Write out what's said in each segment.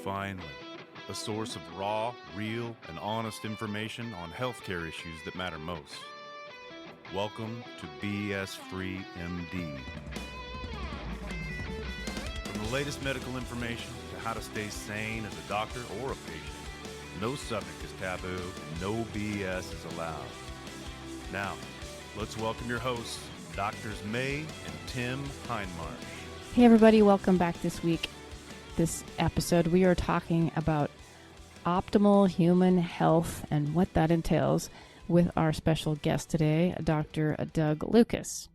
finally, a source of raw, real, and honest information on healthcare issues that matter most. Welcome to BS Free MD. From the latest medical information to how to stay sane as a doctor or a patient, no subject is taboo, and no BS is allowed. Now, let's welcome your hosts, Doctors May and Tim Hindmarsh. Hey everybody, welcome back this week. This episode, we are talking about optimal human health and what that entails with our special guest today, Dr. Doug Lucas.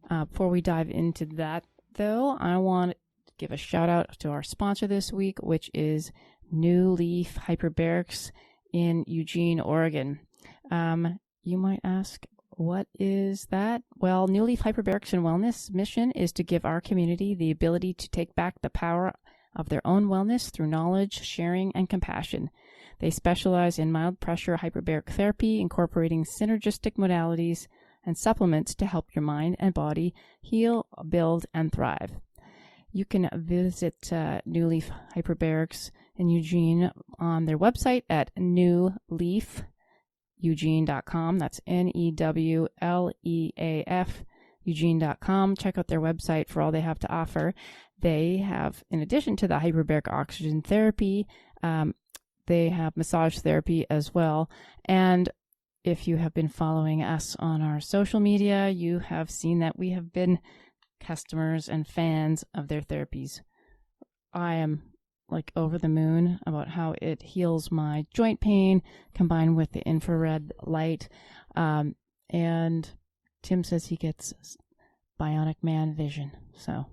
Before we dive into that, though, I want to give a shout out to our sponsor this week, which is New Leaf Hyperbarics in Eugene, Oregon. You might ask, what is that? Well, New Leaf Hyperbarics and Wellness mission is to give our community the ability to take back the power of their own wellness through knowledge, sharing, and compassion. They specialize in mild pressure hyperbaric therapy, incorporating synergistic modalities and supplements to help your mind and body heal, build, and thrive. You can visit New Leaf Hyperbarics in Eugene on their website at newleafeugene.com. That's NEWLEAF Eugene.com. Check out their website for all they have to offer. They have, in addition to the hyperbaric oxygen therapy, they have massage therapy as well. And if you have been following us on our social media, you have seen that we have been customers and fans of their therapies. I am like over the moon about how it heals my joint pain combined with the infrared light. And Tim says he gets bionic man vision. So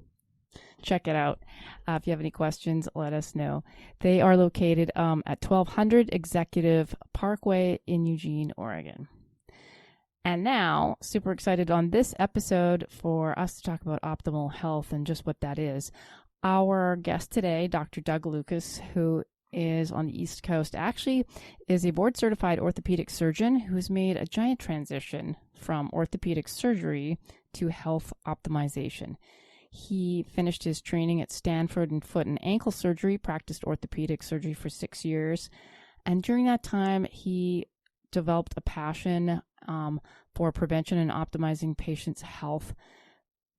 check it out. If you have any questions, let us know. They are located at 1200 Executive Parkway in Eugene, Oregon. And now, super excited on this episode for us to talk about optimal health and just what that is. Our guest today, Dr. Doug Lucas, who is on the East Coast, actually is a board-certified orthopedic surgeon who's made a giant transition from orthopedic surgery to health optimization. He finished his training at Stanford in foot and ankle surgery, practiced orthopedic surgery for 6 years, and during that time, he developed a passion for prevention and optimizing patients' health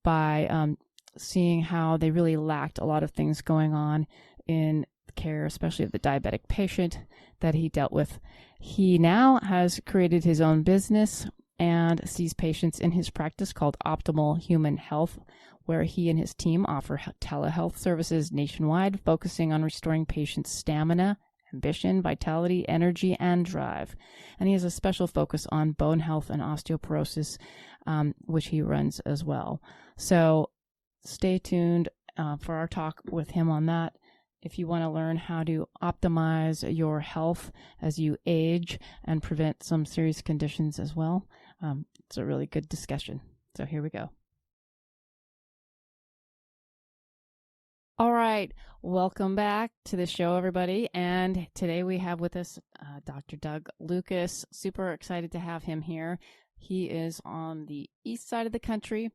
by seeing how they really lacked a lot of things going on in care, especially of the diabetic patient that he dealt with. He now has created his own business and sees patients in his practice called Optimal Human Health, where he and his team offer telehealth services nationwide, focusing on restoring patients' stamina, ambition, vitality, energy, and drive. And he has a special focus on bone health and osteoporosis, which he runs as well. So stay tuned for our talk with him on that. If you want to learn how to optimize your health as you age and prevent some serious conditions as well, it's a really good discussion. So here we go. All right, welcome back to the show, everybody. And today we have with us Dr. Doug Lucas. Super excited to have him here. He is on the east side of the country.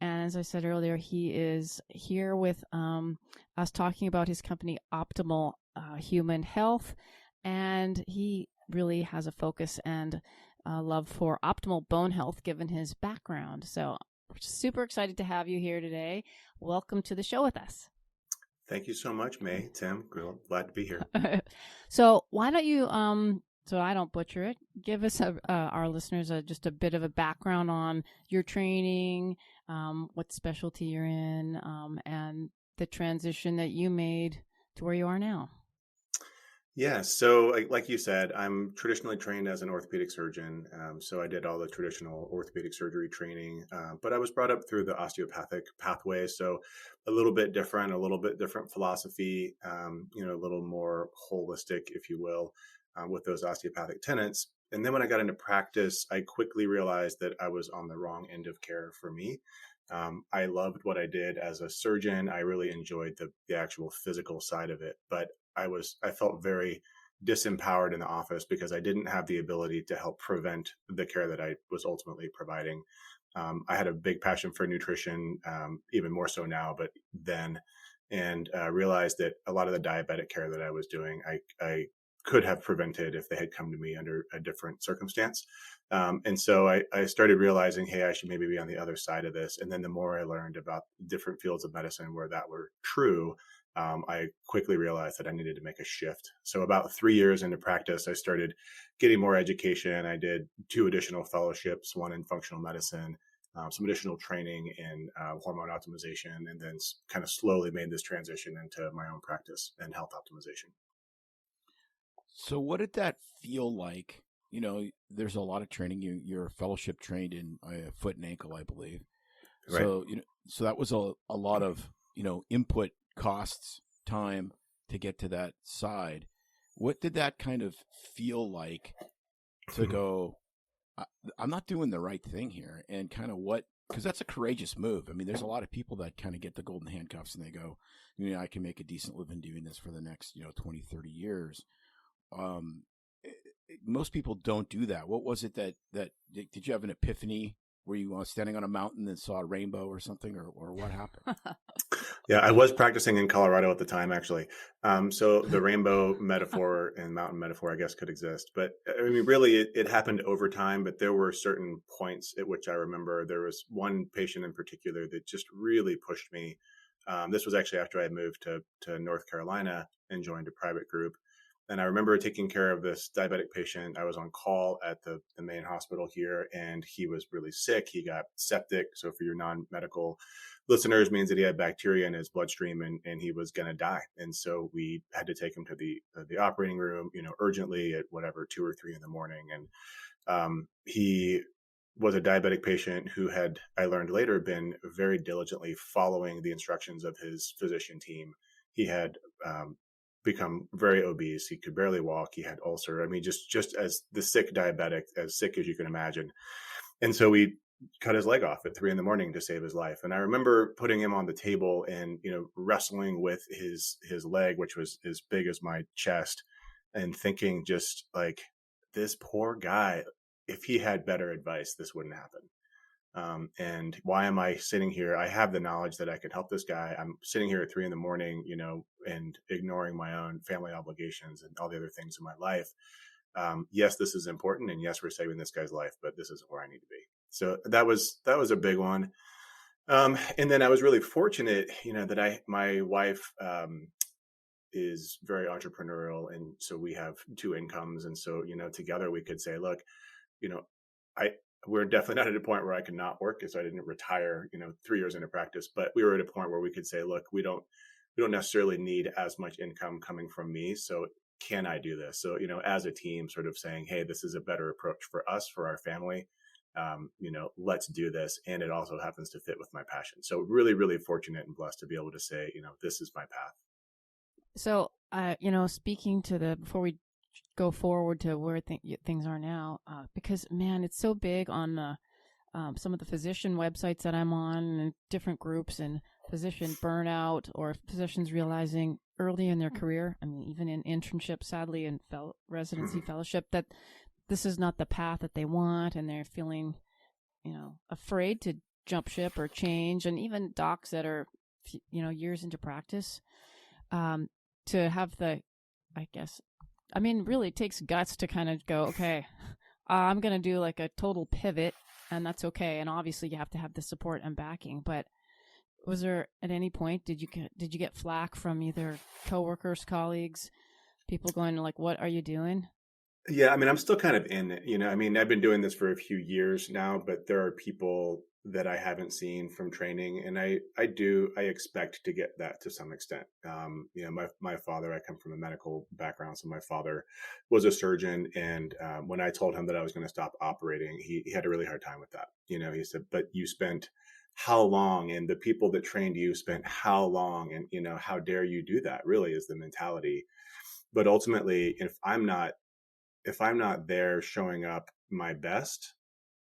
And as I said earlier, he is here with us talking about his company, Optimal Human Health. And he really has a focus and love for optimal bone health, given his background. So we're super excited to have you here today. Welcome to the show with us. Thank you so much, May, Tim. Glad to be here. So why don't you, so I don't butcher it, give us, our listeners, just a bit of a background on your training, what specialty you're in, and the transition that you made to where you are now. Yeah, so like you said, I'm traditionally trained as an orthopedic surgeon. So I did all the traditional orthopedic surgery training, but I was brought up through the osteopathic pathway. So a little bit different philosophy, a little more holistic, if you will, with those osteopathic tenets. And then when I got into practice, I quickly realized that I was on the wrong end of care for me. I loved what I did as a surgeon. I really enjoyed the actual physical side of it, but I felt very disempowered in the office because I didn't have the ability to help prevent the care that I was ultimately providing. I had a big passion for nutrition, even more so now, but then and realized that a lot of the diabetic care that I was doing, I could have prevented if they had come to me under a different circumstance. And so I started realizing, hey, I should maybe be on the other side of this. And then the more I learned about different fields of medicine where that were true, I quickly realized that I needed to make a shift. So about 3 years into practice, I started getting more education. I did 2 additional fellowships, one in functional medicine, some additional training in hormone optimization, and then kind of slowly made this transition into my own practice and health optimization. So what did that feel like? You know, there's a lot of training. You're fellowship trained in foot and ankle, I believe. Right. So, so that was a lot of, input, costs, time to get to that side. What did that kind of feel like to go, I'm not doing the right thing here? And kind of because that's a courageous move. I mean, there's a lot of people that kind of get the golden handcuffs and they go, I can make a decent living doing this for the next, 20, 30 years. Most people don't do that. What was it that did you have an epiphany? Were you standing on a mountain and saw a rainbow or something, or what happened? Yeah, I was practicing in Colorado at the time, actually. So the rainbow metaphor and mountain metaphor, I guess, could exist. But I mean, really, it happened over time. But there were certain points at which I remember there was one patient in particular that just really pushed me. This was actually after I had moved to North Carolina and joined a private group. And I remember taking care of this diabetic patient. I was on call at the main hospital here, and he was really sick. He got septic. So for your non-medical listeners, means that he had bacteria in his bloodstream and he was going to die. And so we had to take him to the operating room, urgently at whatever, 2 or 3 in the morning. And he was a diabetic patient who had, I learned later, been very diligently following the instructions of his physician team. He had become very obese. He could barely walk. He had ulcer. I mean, just as the sick diabetic, as sick as you can imagine. And so we cut his leg off at 3 a.m. to save his life. And I remember putting him on the table and, wrestling with his leg, which was as big as my chest, and thinking just like, this poor guy, if he had better advice, this wouldn't happen. And why am I sitting here? I have the knowledge that I could help this guy. I'm sitting here at 3 a.m, and ignoring my own family obligations and all the other things in my life. Yes, this is important. And yes, we're saving this guy's life, but this isn't where I need to be. So that was a big one. And then I was really fortunate, that my wife, is very entrepreneurial. And so we have 2 incomes. And so, together we could say, look, we're definitely not at a point where I could not work, because I didn't retire, 3 years into practice, but we were at a point where we could say, look, we don't necessarily need as much income coming from me. So can I do this? So, as a team, sort of saying, hey, this is a better approach for us, for our family. Let's do this. And it also happens to fit with my passion. So really, really fortunate and blessed to be able to say, this is my path. So, speaking to before we go forward to where things are now, because man, it's so big on some of the physician websites that I'm on, and different groups, and physician burnout, or physicians realizing early in their career, I mean, even in internship, sadly, and residency fellowship, that this is not the path that they want, and they're feeling, afraid to jump ship or change. And even docs that are, years into practice, to have really it takes guts to kind of go, okay, I'm going to do like a total pivot, and that's okay. And obviously you have to have the support and backing, but was there at any point, did you get flack from either coworkers, colleagues, people going like, what are you doing? Yeah. I mean, I'm still kind of in it, I've been doing this for a few years now, but there are people that I haven't seen from training. And I expect to get that to some extent. My father, I come from a medical background. So my father was a surgeon. And when I told him that I was going to stop operating, he had a really hard time with that. He said, but you spent how long? And the people that trained you spent how long? And, how dare you do that, really, is the mentality. But ultimately, if I'm not there showing up my best,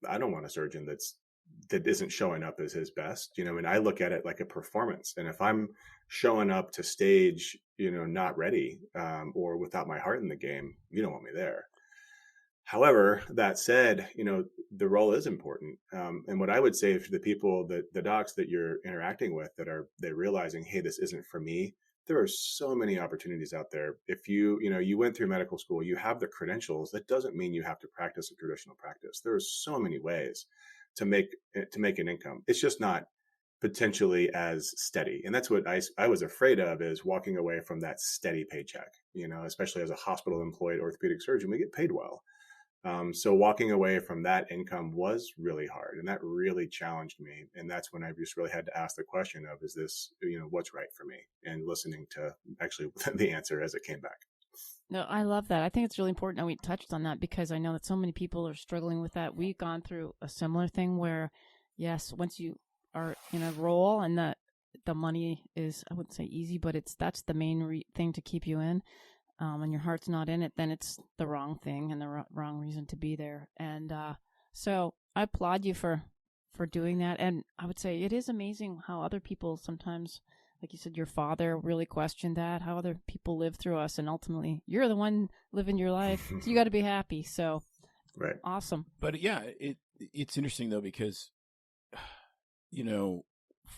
I don't want a surgeon that isn't showing up as his best, and I look at it like a performance. And if I'm showing up to stage, not ready, or without my heart in the game, you don't want me there. However, that said, the role is important. And what I would say for the people the docs that you're interacting with they're realizing, hey, this isn't for me. There are so many opportunities out there. If you went through medical school, you have the credentials. That doesn't mean you have to practice a traditional practice. There are so many ways to make an income. It's just not potentially as steady. And that's what I was afraid of, is walking away from that steady paycheck, especially as a hospital employed orthopedic surgeon, we get paid well. So walking away from that income was really hard, and that really challenged me. And that's when I just really had to ask the question of, is this, what's right for me? And listening to actually the answer as it came back. No, I love that. I think it's really important that we touched on that, because I know that so many people are struggling with that. We've gone through a similar thing where, yes, once you are in a role and the money is, I wouldn't say easy, but that's the main thing to keep you in. And your heart's not in it, then it's the wrong thing and the wrong reason to be there. And so I applaud you for doing that. And I would say it is amazing how other people sometimes, like you said, your father really questioned that, how other people live through us. And ultimately, you're the one living your life. So you got to be happy. So right. Awesome. But yeah, it's interesting, though, because,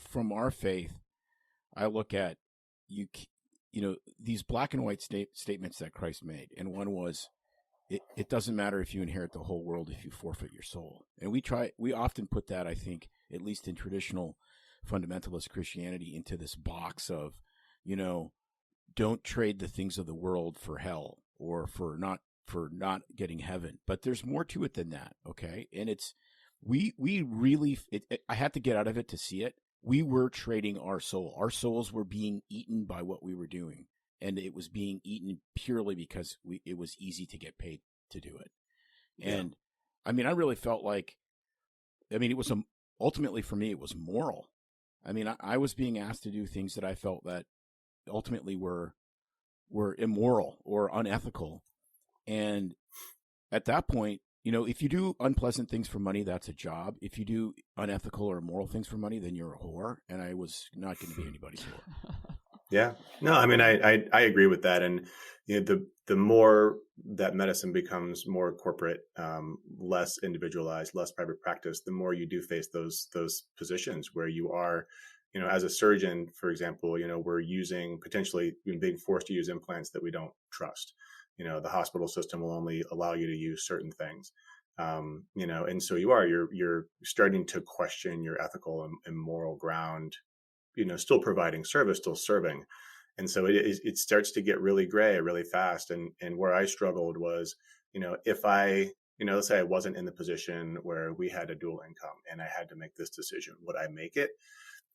from our faith, I look at these black and white statements that Christ made. And one was, it doesn't matter if you inherit the whole world if you forfeit your soul. And we often put that, I think, at least in traditional fundamentalist Christianity, into this box of, don't trade the things of the world for hell, or for not getting heaven. But there's more to it than that. Okay. And we really, I had to get out of it to see it. We were trading our soul. Our souls were being eaten by what we were doing. And it was being eaten purely because it was easy to get paid to do it. Yeah. And I mean, I really felt like, it was ultimately for me, it was moral. I was being asked to do things that I felt that ultimately were immoral or unethical. And at that point, if you do unpleasant things for money, that's a job. If you do unethical or immoral things for money, then you're a whore. And I was not going to be anybody's whore. Yeah. No, I agree with that. And the more that medicine becomes more corporate, less individualized, less private practice, the more you do face those positions where you are, as a surgeon, for example, we're potentially being forced to use implants that we don't trust. The hospital system will only allow you to use certain things. And so you're starting to question your ethical and moral ground, still providing service, still serving. And so it starts to get really gray really fast. And where I struggled was, if I, let's say I wasn't in the position where we had a dual income and I had to make this decision, would I make it?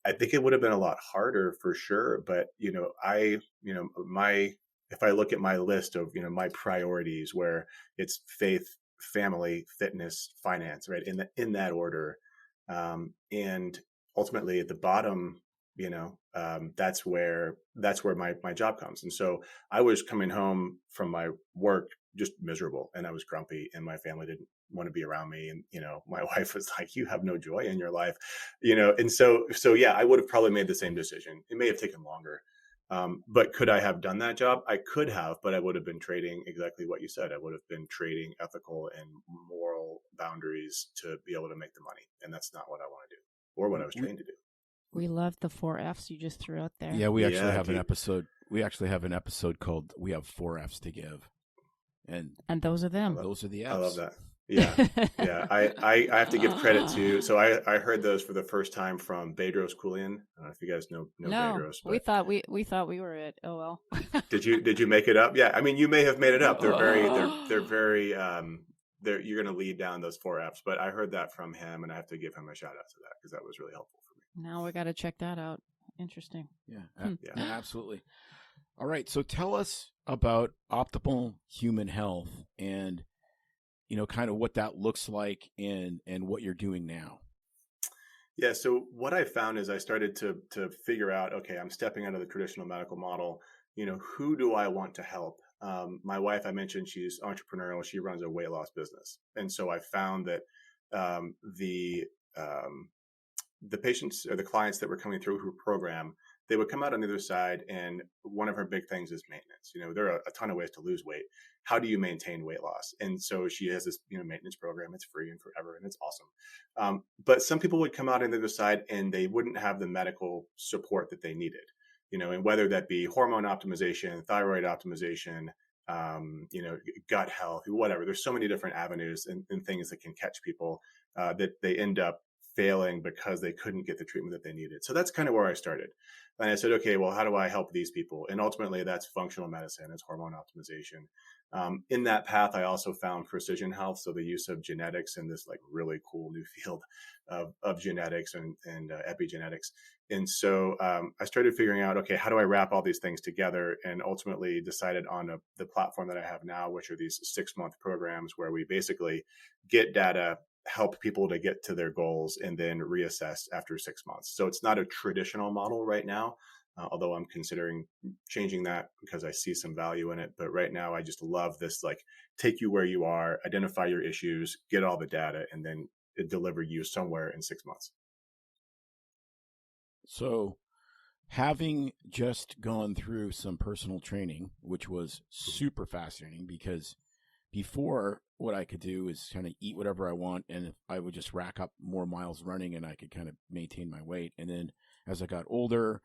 I think it would have been a lot harder for sure. But, if I look at my list of, my priorities, where it's faith, family, fitness, finance, right, in that order, and ultimately at the bottom, that's where my job comes. And so I was coming home from my work just miserable, and I was grumpy, and my family didn't want to be around me. And, my wife was like, you have no joy in your life, and so yeah, I would have probably made the same decision. It may have taken longer. But could I have done that job? I could have, but I would have been trading exactly what you said. I would have been trading ethical and moral boundaries to be able to make the money. And that's not what I want to do, or what I was trained to do. We love the 4 F's you just threw out there. Yeah, we actually have an episode. We actually have an episode called "We Have 4 F's to Give," and those are them. Those are the F's. I love that. Yeah, yeah. I have to give credit to. So I heard those for the first time from Bedros Keuilian. I don't know if you guys know Bedros. But we thought we were at OL. Did you make it up? Yeah, you may have made it up. They're very you're going to lead down those 4 F's. But I heard that from him, and I have to give him a shout out to that, because that was really helpful for me. Now we got to check that out. Interesting. Yeah, yeah, absolutely. All right, so tell us about optimal human health and, kind of what that looks like and what you're doing now. Yeah. So what I found is I started to figure out, okay, I'm stepping out of the traditional medical model. Who do I want to help? My wife, I mentioned, she's entrepreneurial. She runs a weight loss business. And so I found that the patients or the clients that were coming through her program, they would come out on the other side, and one of her big things is maintenance. There are a ton of ways to lose weight. How do you maintain weight loss? And so she has this, maintenance program. It's free and forever, and it's awesome. But some people would come out on the other side, and they wouldn't have the medical support that they needed. And whether that be hormone optimization, thyroid optimization, gut health, whatever. There's so many different avenues and things that can catch people that they end up failing because they couldn't get the treatment that they needed. So that's kind of where I started. And I said, okay, well, how do I help these people? And ultimately that's functional medicine, it's hormone optimization. In that path, I also found precision health. So the use of genetics in this like really cool new field of genetics and epigenetics. And so I started figuring out, okay, how do I wrap all these things together? And ultimately decided on the platform that I have now, which are these 6-month programs where we basically get data, help people to get to their goals, and then reassess after 6 months. So it's not a traditional model right now, although I'm considering changing that because I see some value in it. But right now, I just love this, like, take you where you are, identify your issues, get all the data, and then deliver you somewhere in 6 months. So having just gone through some personal training, which was super fascinating, because before what I could do is kind of eat whatever I want, and I would just rack up more miles running and I could kind of maintain my weight. And then as I got older,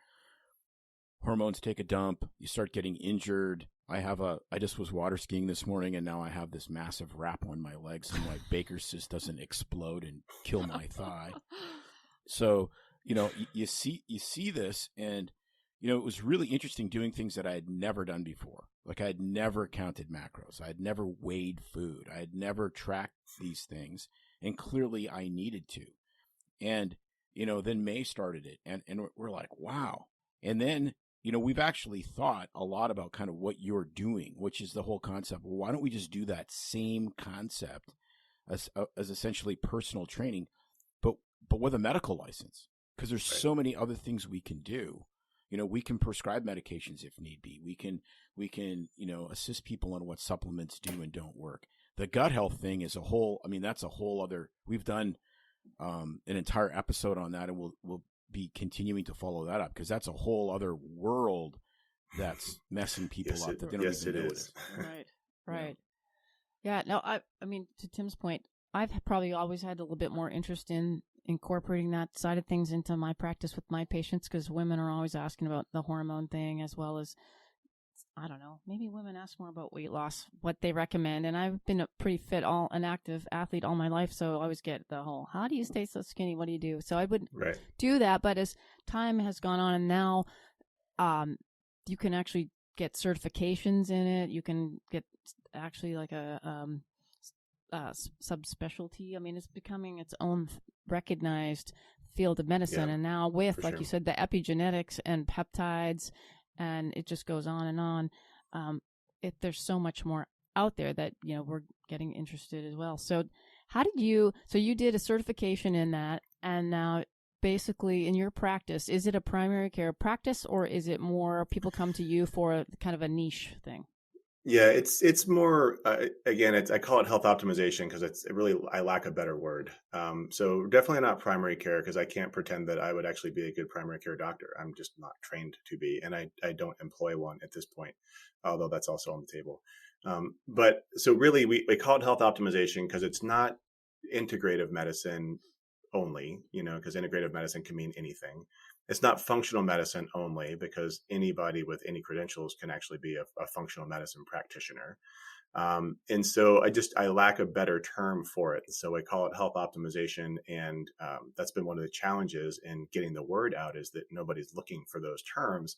hormones take a dump, you start getting injured. I just was water skiing this morning, and now I have this massive wrap on my leg so my Baker's cyst doesn't explode and kill my thigh. So, you see this, and, it was really interesting doing things that I had never done before. Like I had never counted macros. I had never weighed food. I had never tracked these things, and clearly I needed to. And, then May started it, and we're like, wow. And then, we've actually thought a lot about kind of what you're doing, which is the whole concept. Well, why don't we just do that same concept as essentially personal training, but with a medical license? Because there's so many other things we can do. We can prescribe medications if need be. We can assist people on what supplements do and don't work. The gut health thing is that's a whole other, we've done an entire episode on that, and we'll be continuing to follow that up, because that's a whole other world that's messing people up that they don't even notice. Right. Yeah. No, I mean, to Tim's point, I've probably always had a little bit more interest in incorporating that side of things into my practice with my patients, because women are always asking about the hormone thing, as well as, I don't know, maybe women ask more about weight loss, what they recommend. And I've been a pretty fit, an active athlete all my life. So I always get the whole, how do you stay so skinny? What do you do? So I would do that. But as time has gone on, and now you can actually get certifications in it. You can get actually like a subspecialty. I mean, it's becoming its own recognized field of medicine. And now with, like you said, the epigenetics and peptides, and it just goes on and on. There's so much more out there that, we're getting interested as well. So you did a certification in that, and now basically in your practice, is it a primary care practice, or is it more people come to you for kind of a niche thing? Yeah, it's more, again, I call it health optimization because I lack a better word. So definitely not primary care, because I can't pretend that I would actually be a good primary care doctor. I'm just not trained to be, and I don't employ one at this point, although that's also on the table. But so really we call it health optimization because it's not integrative medicine only, because integrative medicine can mean anything. It's not functional medicine only, because anybody with any credentials can actually be a functional medicine practitioner. And so I lack a better term for it. So I call it health optimization. And that's been one of the challenges in getting the word out, is that nobody's looking for those terms,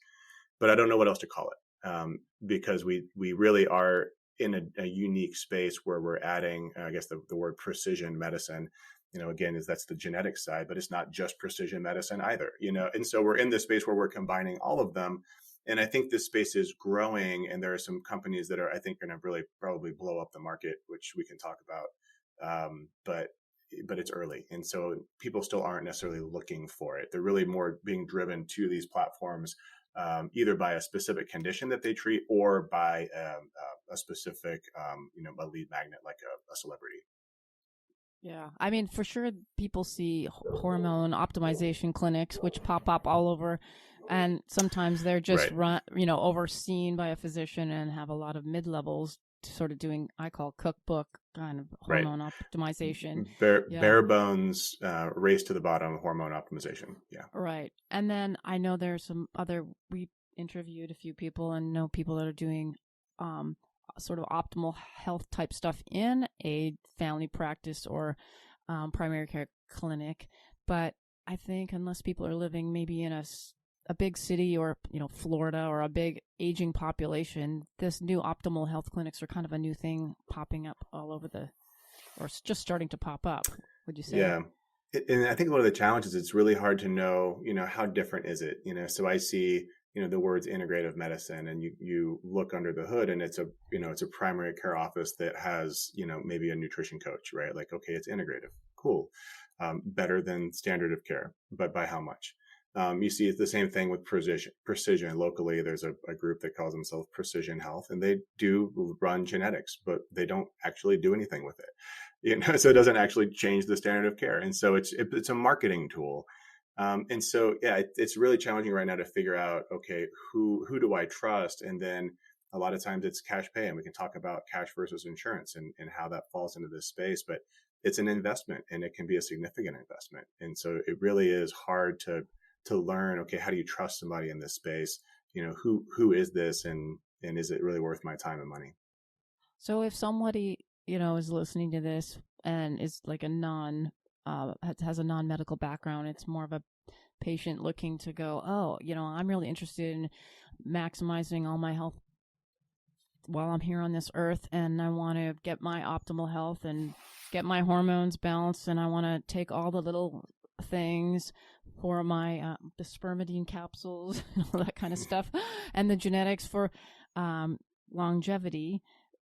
but I don't know what else to call it, because we really are in a unique space where we're adding, I guess, the word precision medicine. Again, that's the genetic side, but it's not just precision medicine either, and so we're in this space where we're combining all of them. And I think this space is growing, and there are some companies that I think are going to really probably blow up the market, which we can talk about. But it's early. And so people still aren't necessarily looking for it. They're really more being driven to these platforms, either by a specific condition that they treat, or by a specific, a lead magnet, like a celebrity. Yeah. I mean, for sure, people see hormone optimization clinics, which pop up all over And sometimes they're just Right. overseen by a physician and have a lot of mid-levels sort of doing, I call cookbook kind of Right. hormone optimization. Bare bones, race to the bottom hormone optimization. Yeah. Right. And then I know there's we interviewed a few people and know people that are doing sort of optimal health type stuff in a family practice or primary care clinic. But I think unless people are living maybe in a big city or, Florida or a big aging population, this new optimal health clinics are kind of a new thing popping up all over or just starting to pop up, would you say? Yeah. And I think one of the challenges, it's really hard to know, how different is it? So I see, the words integrative medicine, and you look under the hood and it's a primary care office that has, maybe a nutrition coach, right? Like, okay, it's integrative. Cool. Better than standard of care, but by how much? You see the same thing with precision. Locally, there's a group that calls themselves Precision Health, and they do run genetics, but they don't actually do anything with it. So it doesn't actually change the standard of care. And so it's a marketing tool. And so, yeah, it's really challenging right now to figure out, okay, who do I trust? And then a lot of times it's cash pay, and we can talk about cash versus insurance and how that falls into this space, but it's an investment, and it can be a significant investment. And so it really is hard to learn, okay, how do you trust somebody in this space? Who is this, and is it really worth my time and money? So if somebody, is listening to this and is like has a non-medical background, it's more of a patient looking to go, oh, I'm really interested in maximizing all my health while I'm here on this earth, and I want to get my optimal health and get my hormones balanced, and I want to take all the little things for my the spermidine capsules and all that kind of stuff, and the genetics for longevity.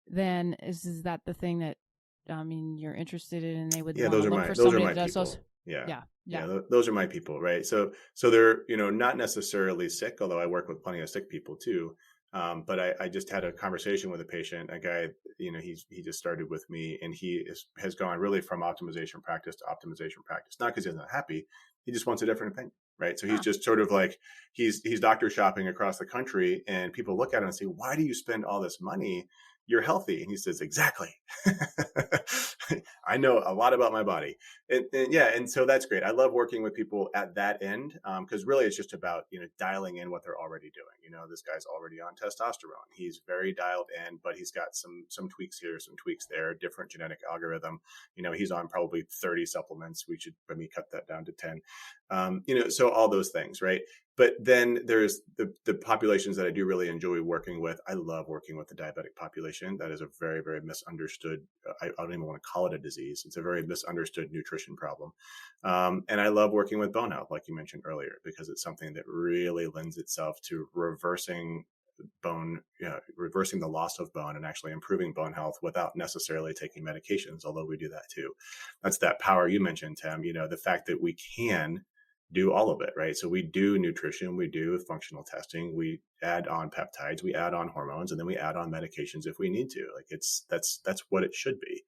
Then is that the thing that you're interested in, and they would want to look for somebody that does those? Yeah, those are my people, right? So they're not necessarily sick, although I work with plenty of sick people too. But I just had a conversation with a patient, a guy, he just started with me, and he has gone really from optimization practice to optimization practice, not because he's not happy. He just wants a different opinion, right? So he's just sort of like, he's doctor shopping across the country, and people look at him and say, why do you spend all this money? You're healthy. And he says, exactly. I know a lot about my body. And so that's great. I love working with people at that end, because really it's just about, dialing in what they're already doing. This guy's already on testosterone. He's very dialed in, but he's got some tweaks here, some tweaks there, different genetic algorithm. He's on probably 30 supplements. We should maybe cut that down to 10. So all those things, right? But then there's the populations that I do really enjoy working with. I love working with the diabetic population. That is a very, very misunderstood, I don't even want to call it a disease. It's a very misunderstood nutrition problem. And I love working with bone health, like you mentioned earlier, because it's something that really lends itself to reversing the loss of bone and actually improving bone health without necessarily taking medications, although we do that too. That's that power you mentioned, Tim, the fact that we can do all of it, right? So we do nutrition, we do functional testing, we add on peptides, we add on hormones, and then we add on medications if we need to. Like that's what it should be.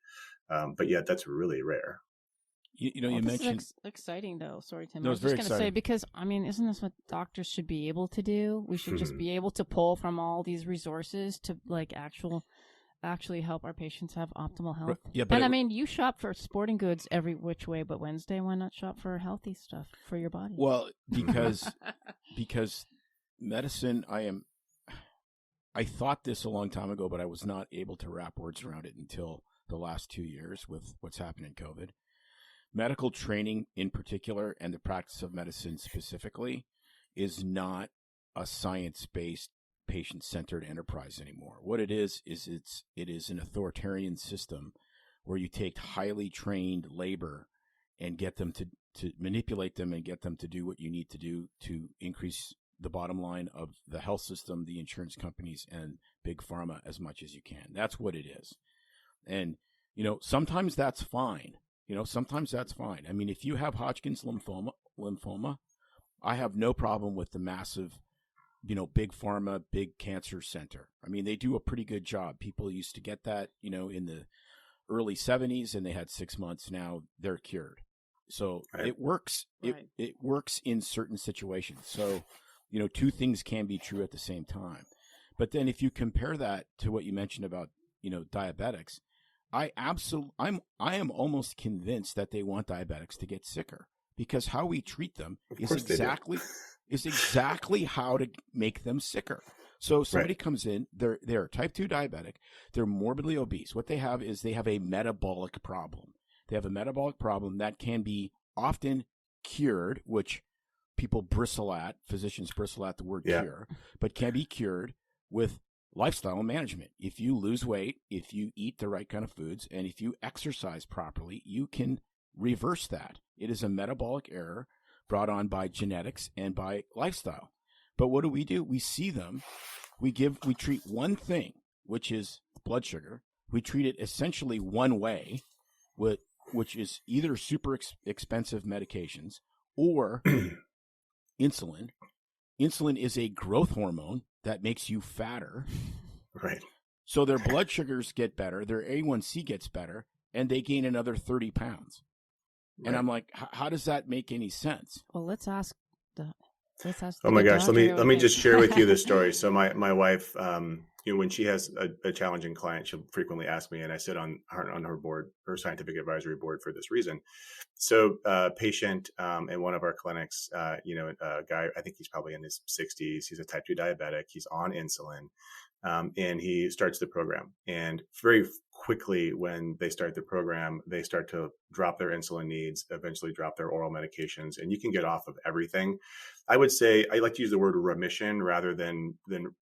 But yet that's really rare. You mentioned this is exciting though. Sorry, Tim. No, I was just going to say, because isn't this what doctors should be able to do? We should just be able to pull from all these resources to like actually help our patients have optimal health. Yeah, and you shop for sporting goods every which way but Wednesday. Why not shop for healthy stuff for your body? Well, because medicine, I thought this a long time ago, but I was not able to wrap words around it until the last 2 years with what's happened in COVID. Medical training in particular, and the practice of medicine specifically, is not a science-based, patient-centered enterprise anymore. What it is it is an authoritarian system where you take highly trained labor and get them to manipulate them and get them to do what you need to do to increase the bottom line of the health system, the insurance companies, and big pharma as much as you can. That's what it is. And, sometimes that's fine. Sometimes that's fine. I mean, if you have Hodgkin's lymphoma, I have no problem with the massive, big pharma, big cancer center. I mean, they do a pretty good job. People used to get that, in the early 70s, and they had 6 months. Now they're cured. So It works. Right. It works in certain situations. So, two things can be true at the same time. But then if you compare that to what you mentioned about, diabetics, I am almost convinced that they want diabetics to get sicker, because how we treat them is exactly how to make them sicker. So somebody comes in, they're type 2 diabetic, they're morbidly obese. What they have is they have a metabolic problem. They have a metabolic problem that can be often cured, which physicians bristle at the word cure, but can be cured with lifestyle management. If you lose weight, if you eat the right kind of foods, and if you exercise properly, you can reverse that. It is a metabolic error brought on by genetics and by lifestyle. But what do? We see them. We treat one thing, which is blood sugar. We treat it essentially one way, which is either super expensive medications or insulin. Insulin is a growth hormone that makes you fatter. Right. So their blood sugars get better, their A1C gets better, and they gain another 30 pounds. Right. And I'm like, how does that make any sense? Well, let's ask the oh my gosh, let me just share with you this story. So my wife, when she has a challenging client, she'll frequently ask me, and I sit on her board, her scientific advisory board, for this reason. So patient in one of our clinics, a guy, I think he's probably in his 60s. He's a type 2 diabetic. He's on insulin. And he starts the program. And very quickly, when they start the program, they start to drop their insulin needs, eventually drop their oral medications, and you can get off of everything. I would say, I like to use the word remission rather than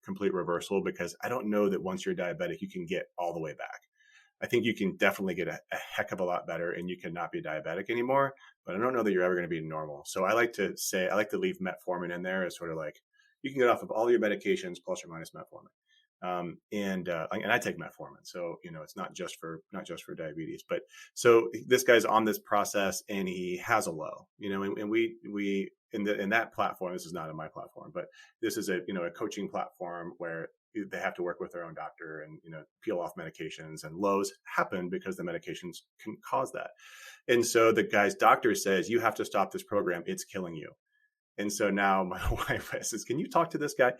complete reversal, because I don't know that once you're diabetic, you can get all the way back. I think you can definitely get a heck of a lot better, and you cannot be diabetic anymore, but I don't know that you're ever going to be normal. So I like to leave metformin in there as sort of like, you can get off of all your medications plus or minus metformin. And I take metformin, so it's not just for diabetes. But so this guy's on this process, and he has a low, and we in that platform. This is not in my platform, but this is a coaching platform where they have to work with their own doctor and peel off medications, and lows happen because the medications can cause that. And so the guy's doctor says, you have to stop this program, it's killing you. And so now my wife says, can you talk to this guy?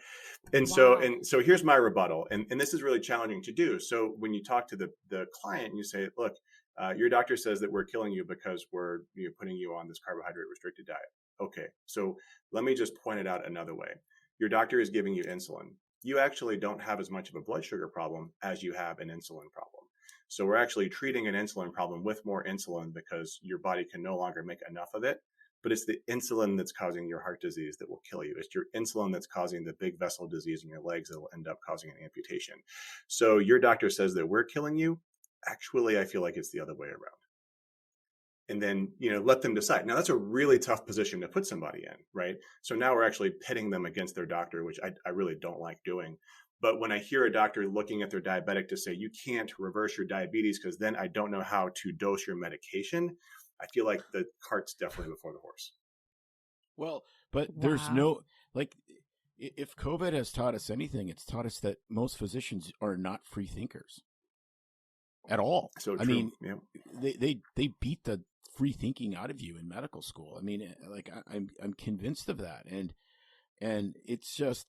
And so here's my rebuttal. And this is really challenging to do. So when you talk to the client, you say, look, your doctor says that we're killing you because we're putting you on this carbohydrate restricted diet. Okay, so let me just point it out another way. Your doctor is giving you insulin. You actually don't have as much of a blood sugar problem as you have an insulin problem. So we're actually treating an insulin problem with more insulin because your body can no longer make enough of it. But it's the insulin that's causing your heart disease that will kill you. It's your insulin that's causing the big vessel disease in your legs that will end up causing an amputation. So your doctor says that we're killing you. Actually, I feel like it's the other way around. And then, let them decide. Now, that's a really tough position to put somebody in, right? So now we're actually pitting them against their doctor, which I really don't like doing. But when I hear a doctor looking at their diabetic to say, you can't reverse your diabetes because then I don't know how to dose your medication, I feel like the cart's definitely before the horse. Well, but there's no, if COVID has taught us anything, it's taught us that most physicians are not free thinkers at all. So true. I mean, they beat the free thinking out of you in medical school. I mean, I'm convinced of that. And it's just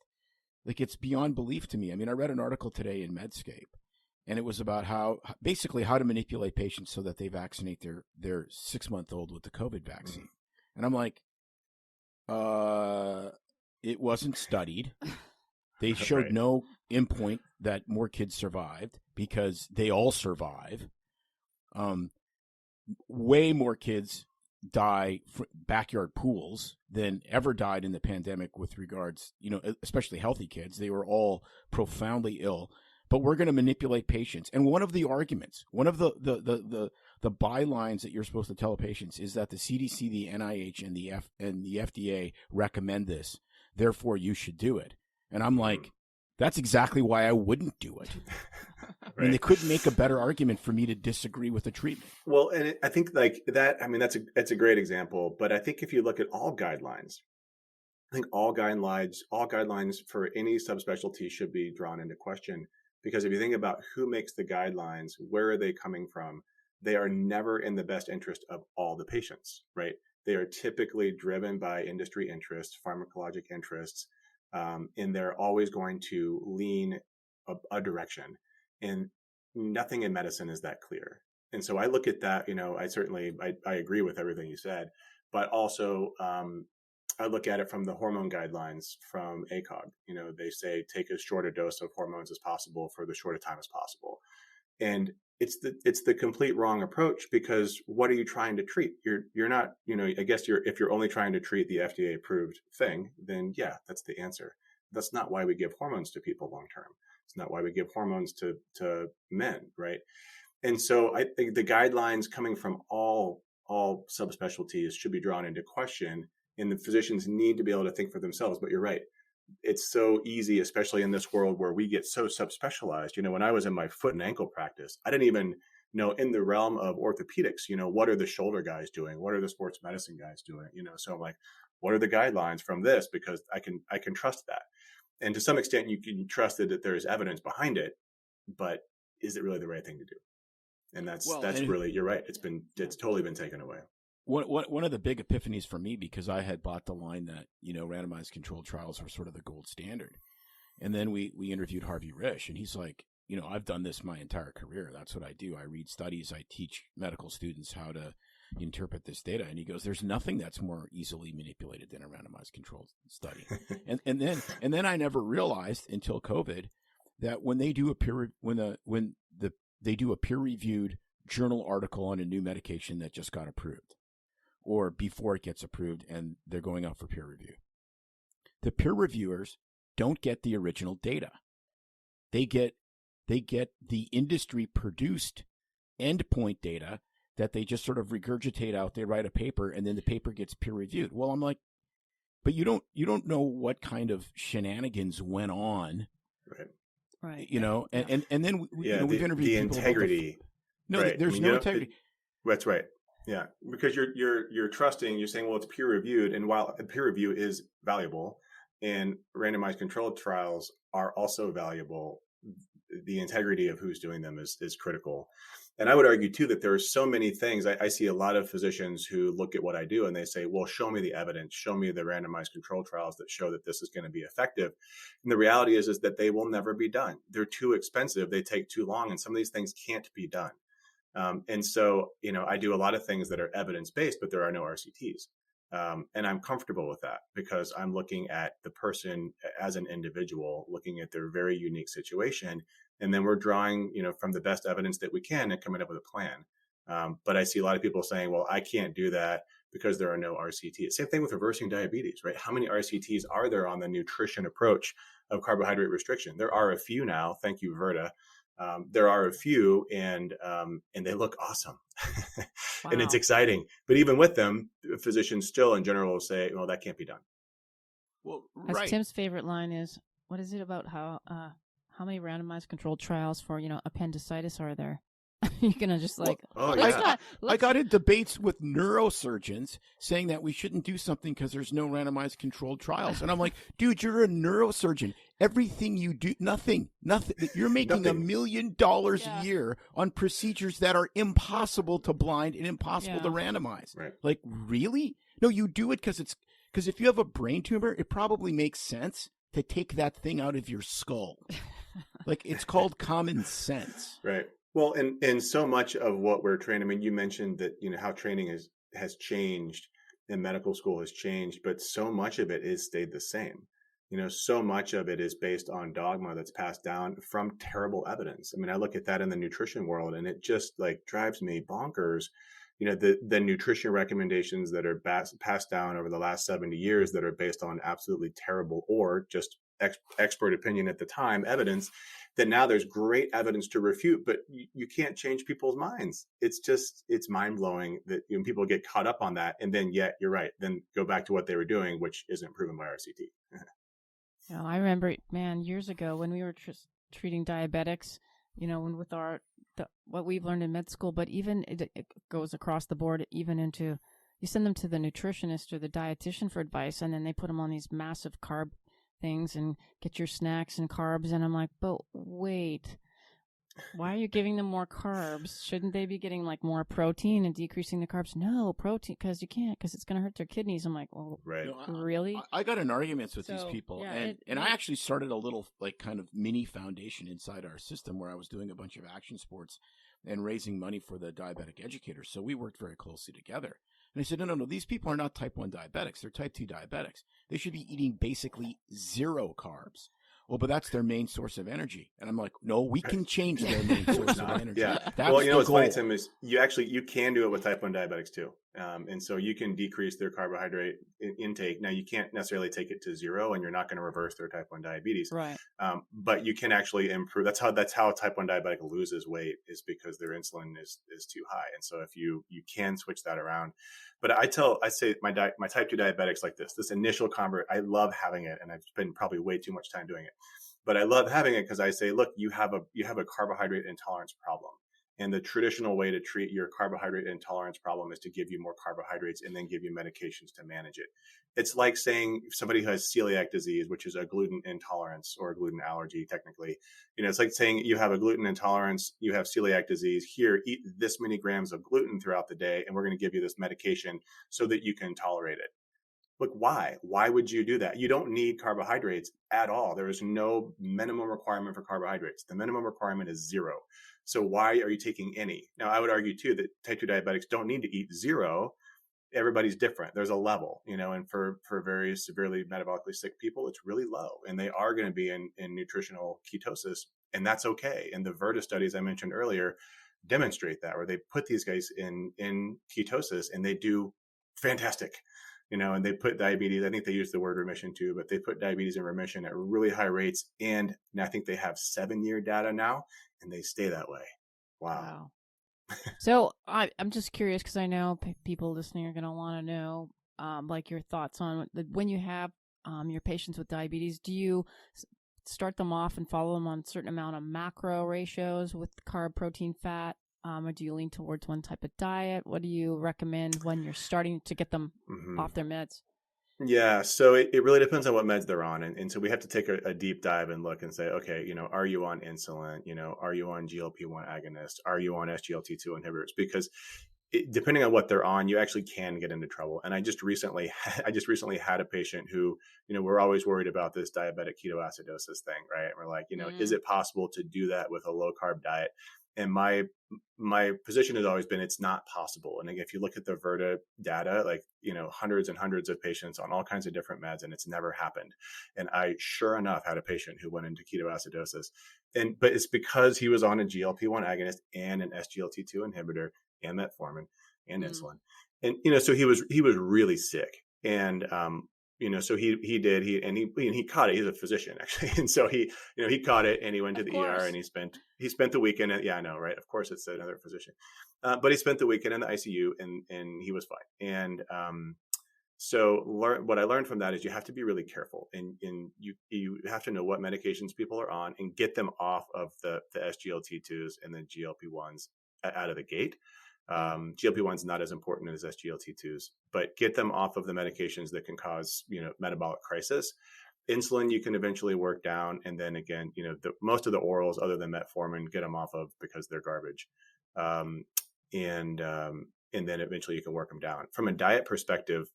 it's beyond belief to me. I mean, I read an article today in Medscape, and it was about how to manipulate patients so that they vaccinate their 6-month-old with the COVID vaccine. And I'm like, it wasn't studied. They showed no endpoint that more kids survived because they all survive. Way more kids die from backyard pools than ever died in the pandemic with regards, especially healthy kids. They were all profoundly ill. But we're going to manipulate patients. And one of the arguments, one of the bylines that you're supposed to tell patients is that the CDC, the NIH, and the FDA recommend this. Therefore, you should do it. And I'm like, that's exactly why I wouldn't do it. Right. I mean, they couldn't make a better argument for me to disagree with the treatment. Well, and I think that. I mean, that's a great example. But I think if you look at all guidelines, I think all guidelines for any subspecialty should be drawn into question. Because if you think about who makes the guidelines, where are they coming from? They are never in the best interest of all the patients, right? They are typically driven by industry interests, pharmacologic interests. and they're always going to lean a direction. And nothing in medicine is that clear. And so I look at that, I agree with everything you said, but also I look at it from the hormone guidelines from ACOG. They say take as short a dose of hormones as possible for the short a time as possible. And it's the complete wrong approach, because what are you trying to treat? You're not, I guess if you're only trying to treat the FDA approved thing, then yeah, that's the answer. That's not why we give hormones to people long term. It's not why we give hormones to men, right? And so I think the guidelines coming from all subspecialties should be drawn into question, and the physicians need to be able to think for themselves. But you're right. It's so easy, especially in this world where we get so subspecialized. When I was in my foot and ankle practice, I didn't even know, in the realm of orthopedics, what are the shoulder guys doing? What are the sports medicine guys doing? So I'm like, what are the guidelines from this? Because I can trust that. And to some extent, you can trust that there's evidence behind it, but is it really the right thing to do? And that's really, you're right. It's totally been taken away. One of the big epiphanies for me, because I had bought the line that, randomized controlled trials were sort of the gold standard. And then we interviewed Harvey Risch, and he's like, I've done this my entire career. That's what I do. I read studies. I teach medical students how to interpret this data. And he goes, there's nothing that's more easily manipulated than a randomized controlled study. and then I never realized until COVID that when they do a peer-reviewed journal article on a new medication that just got approved, or before it gets approved and they're going out for peer review, the peer reviewers don't get the original data. They get the industry produced endpoint data that they just sort of regurgitate out. They write a paper, and then the paper gets peer reviewed. Well, I'm like, but you don't know what kind of shenanigans went on, right? And then we've interviewed the people integrity. Right. There's no integrity. That's right. Yeah, because you're trusting. You're saying, well, it's peer reviewed, and while peer review is valuable, and randomized controlled trials are also valuable, the integrity of who's doing them is critical. And I would argue too that there are so many things. I see a lot of physicians who look at what I do and they say, well, show me the evidence, show me the randomized controlled trials that show that this is going to be effective. And the reality is that they will never be done. They're too expensive. They take too long. And some of these things can't be done. And so, I do a lot of things that are evidence-based, but there are no RCTs. And I'm comfortable with that because I'm looking at the person as an individual, looking at their very unique situation. And then we're drawing, from the best evidence that we can and coming up with a plan. But I see a lot of people saying, well, I can't do that because there are no RCTs. Same thing with reversing diabetes, right? How many RCTs are there on the nutrition approach of carbohydrate restriction? There are a few now. Thank you, Verta. There are a few, and they look awesome. Wow. And it's exciting. But even with them, physicians still in general will say, well, that can't be done. Well, right. As Tim's favorite line is, what is it about how many randomized controlled trials for, appendicitis are there? You're going to just like, I got in debates with neurosurgeons saying that we shouldn't do something because there's no randomized controlled trials. And I'm like, dude, you're a neurosurgeon. Everything you do, nothing. You're making $1 million a year on procedures that are impossible to blind and impossible to randomize. Right. Like, really? No, you do it because if you have a brain tumor, it probably makes sense to take that thing out of your skull. Like, it's called common sense. Right. Well, and so much of what we're trained, I mean, you mentioned that, how training has changed and medical school has changed, but so much of it is stayed the same. So much of it is based on dogma that's passed down from terrible evidence. I mean, I look at that in the nutrition world and it just drives me bonkers. The nutrition recommendations that are passed down over the last 70 years that are based on absolutely terrible or just expert opinion at the time, evidence that now there's great evidence to refute, but you can't change people's minds. It's mind blowing that people get caught up on that. And then yet you're right. Then go back to what they were doing, which isn't proven by RCT. I remember, years ago when we were treating diabetics, with what we've learned in med school, but even it goes across the board, even into, you send them to the nutritionist or the dietitian for advice, and then they put them on these massive carb things and get your snacks and carbs. And I'm like, but wait, why are you giving them more carbs? Shouldn't they be getting like more protein and decreasing the carbs? No, protein, because you can't, because it's going to hurt their kidneys. I'm like, well, Right. really? I got in arguments with these So, people, yeah, and I actually started a little like kind of mini foundation inside our system where I was doing a bunch of action sports and raising money for the diabetic educators. So we worked very closely together. And I said, no, these people are not type 1 diabetics. They're type 2 diabetics. They should be eating basically 0 carbs. Well, but that's their main source of energy. And I'm like, no, we can change their main source of energy. Yeah. That's well, what's goal. funny, Tim, is you can do it with type 1 diabetics too. And so you can decrease their carbohydrate intake. Now, you can't necessarily take it to 0, and you're not going to reverse their type 1 diabetes. Right. But you can actually improve. That's how a type 1 diabetic loses weight, is because their insulin is too high. And so if you can switch that around. But I say my type 2 diabetics like this initial convert, I love having it. And I've spent probably way too much time doing it. But I love having it because I say, look, you have a carbohydrate intolerance problem. And the traditional way to treat your carbohydrate intolerance problem is to give you more carbohydrates and then give you medications to manage it. It's like saying if somebody has celiac disease, which is a gluten intolerance or a gluten allergy, technically, it's like saying you have a gluten intolerance, you have celiac disease. Here, eat this many grams of gluten throughout the day, and we're going to give you this medication so that you can tolerate it. Look, why? Why would you do that? You don't need carbohydrates at all. There is no minimum requirement for carbohydrates. The minimum requirement is 0. So why are you taking any? Now, I would argue too that type 2 diabetics don't need to eat 0. Everybody's different. There's a level, and for very severely metabolically sick people, it's really low, and they are going to be in nutritional ketosis, and that's okay. And the Virta studies I mentioned earlier demonstrate that, where they put these guys in ketosis, and they do fantastic. And they put diabetes, I think they use the word remission too, but they put diabetes in remission at really high rates. And I think they have 7-year data now, and they stay that way. Wow. So I'm just curious, because I know people listening are going to want to know, like, your thoughts on when you have your patients with diabetes. Do you start them off and follow them on a certain amount of macro ratios with carb, protein, fat? Or do you lean towards one type of diet? What do you recommend when you're starting to get them off their meds? Yeah, so it really depends on what meds they're on. And so we have to take a deep dive and look and say, okay, are you on insulin? Are you on GLP-1 agonist? Are you on SGLT2 inhibitors? Because depending on what they're on, you actually can get into trouble. And I just recently had a patient who, we're always worried about this diabetic ketoacidosis thing, right? And we're like, is it possible to do that with a low carb diet? And my position has always been, it's not possible. And if you look at the Virta data, like, hundreds and hundreds of patients on all kinds of different meds, and it's never happened. And I, sure enough, had a patient who went into ketoacidosis. But it's because he was on a GLP-1 agonist and an SGLT2 inhibitor and metformin and insulin. And, so he was really sick. And, so he caught it. He's a physician, actually. And so he caught it, and he went to the ER, and he spent the weekend. Yeah, I know, right? Of course, it's another physician. But he spent the weekend in the ICU, and he was fine. And so what I learned from that is you have to be really careful, and you have to know what medications people are on and get them off of the SGLT2s and the GLP-1s out of the gate. GLP-1 is not as important as SGLT2s, but get them off of the medications that can cause, metabolic crisis. Insulin, you can eventually work down. And then again, most of the orals other than metformin, get them off of because they're garbage. And then eventually you can work them down. From a diet perspective,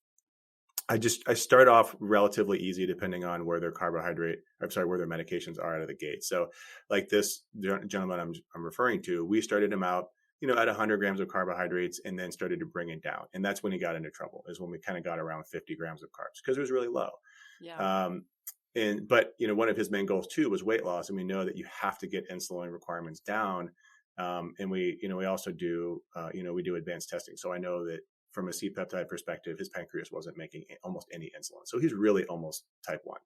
I start off relatively easy depending on where their where their medications are out of the gate. So like this gentleman I'm referring to, we started him out, at 100 grams of carbohydrates, and then started to bring it down. And that's when he got into trouble, is when we kind of got around 50 grams of carbs, because it was really low. Yeah. But one of his main goals too was weight loss. And we know that you have to get insulin requirements down. And we also do, we do advanced testing. So I know that from a C-peptide perspective, his pancreas wasn't making almost any insulin. So he's really almost type 1,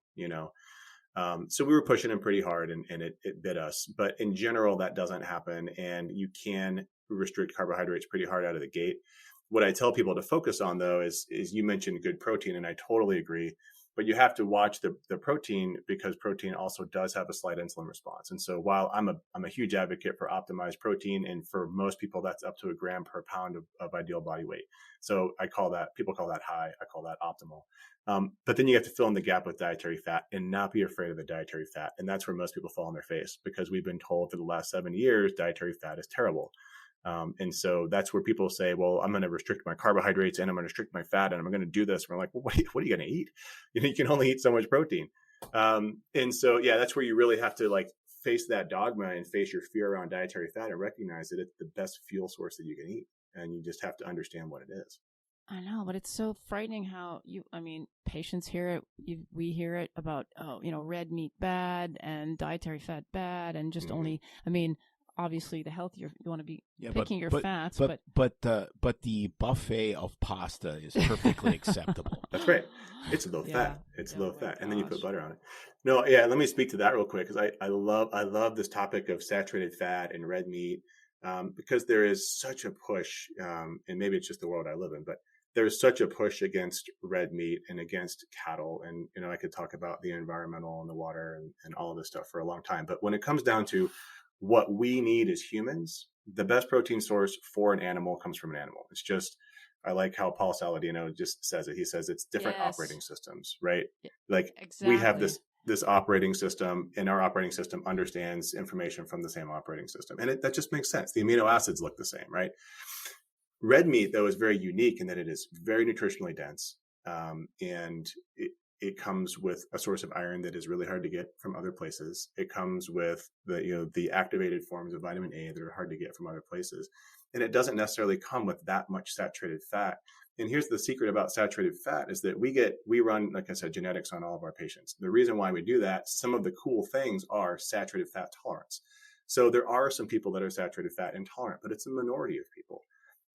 So we were pushing him pretty hard, and it bit us. But in general, that doesn't happen. And you can restrict carbohydrates pretty hard out of the gate. What I tell people to focus on, though, is you mentioned good protein, and I totally agree. but you have to watch the protein, because protein also does have a slight insulin response. And so while I'm a huge advocate for optimized protein, and for most people that's up to a gram per pound of ideal body weight. So people call that high, I call that optimal. But then you have to fill in the gap with dietary fat and not be afraid of the dietary fat. And that's where most people fall on their face, because we've been told for the last 7 years, dietary fat is terrible. And so that's where people say, well, I'm going to restrict my carbohydrates and I'm going to restrict my fat and I'm going to do this. And we're like, well, what are you going to eat? You can only eat so much protein. And so, yeah, that's where you really have to like face that dogma and face your fear around dietary fat and recognize that it's the best fuel source that you can eat. And you just have to understand what it is. I know, but it's so frightening how patients hear it. We hear it about, red meat bad and dietary fat bad, and just only, obviously the healthier you want to be picking your fats, but the buffet of pasta is perfectly acceptable. That's right. It's low fat. It's low fat, and then you put butter on it. No, yeah. Let me speak to that real quick, because I love this topic of saturated fat and red meat, because there is such a push, and maybe it's just the world I live in, but there's such a push against red meat and against cattle. And, I could talk about the environmental and the water and all of this stuff for a long time. But when it comes down to what we need as humans, the best protein source for an animal comes from an animal. It's just, I like how Paul Saladino just says it. He says it's different operating systems, right? Like we have this operating system, and our operating system understands information from the same operating system. And that just makes sense. The amino acids look the same, right? Red meat, though, is very unique in that it is very nutritionally dense, and it comes with a source of iron that is really hard to get from other places. It comes with the activated forms of vitamin A that are hard to get from other places, and it doesn't necessarily come with that much saturated fat. And here's the secret about saturated fat is that we run, like I said, genetics on all of our patients. The reason why we do that, some of the cool things are saturated fat tolerance. So there are some people that are saturated fat intolerant, but it's a minority of people.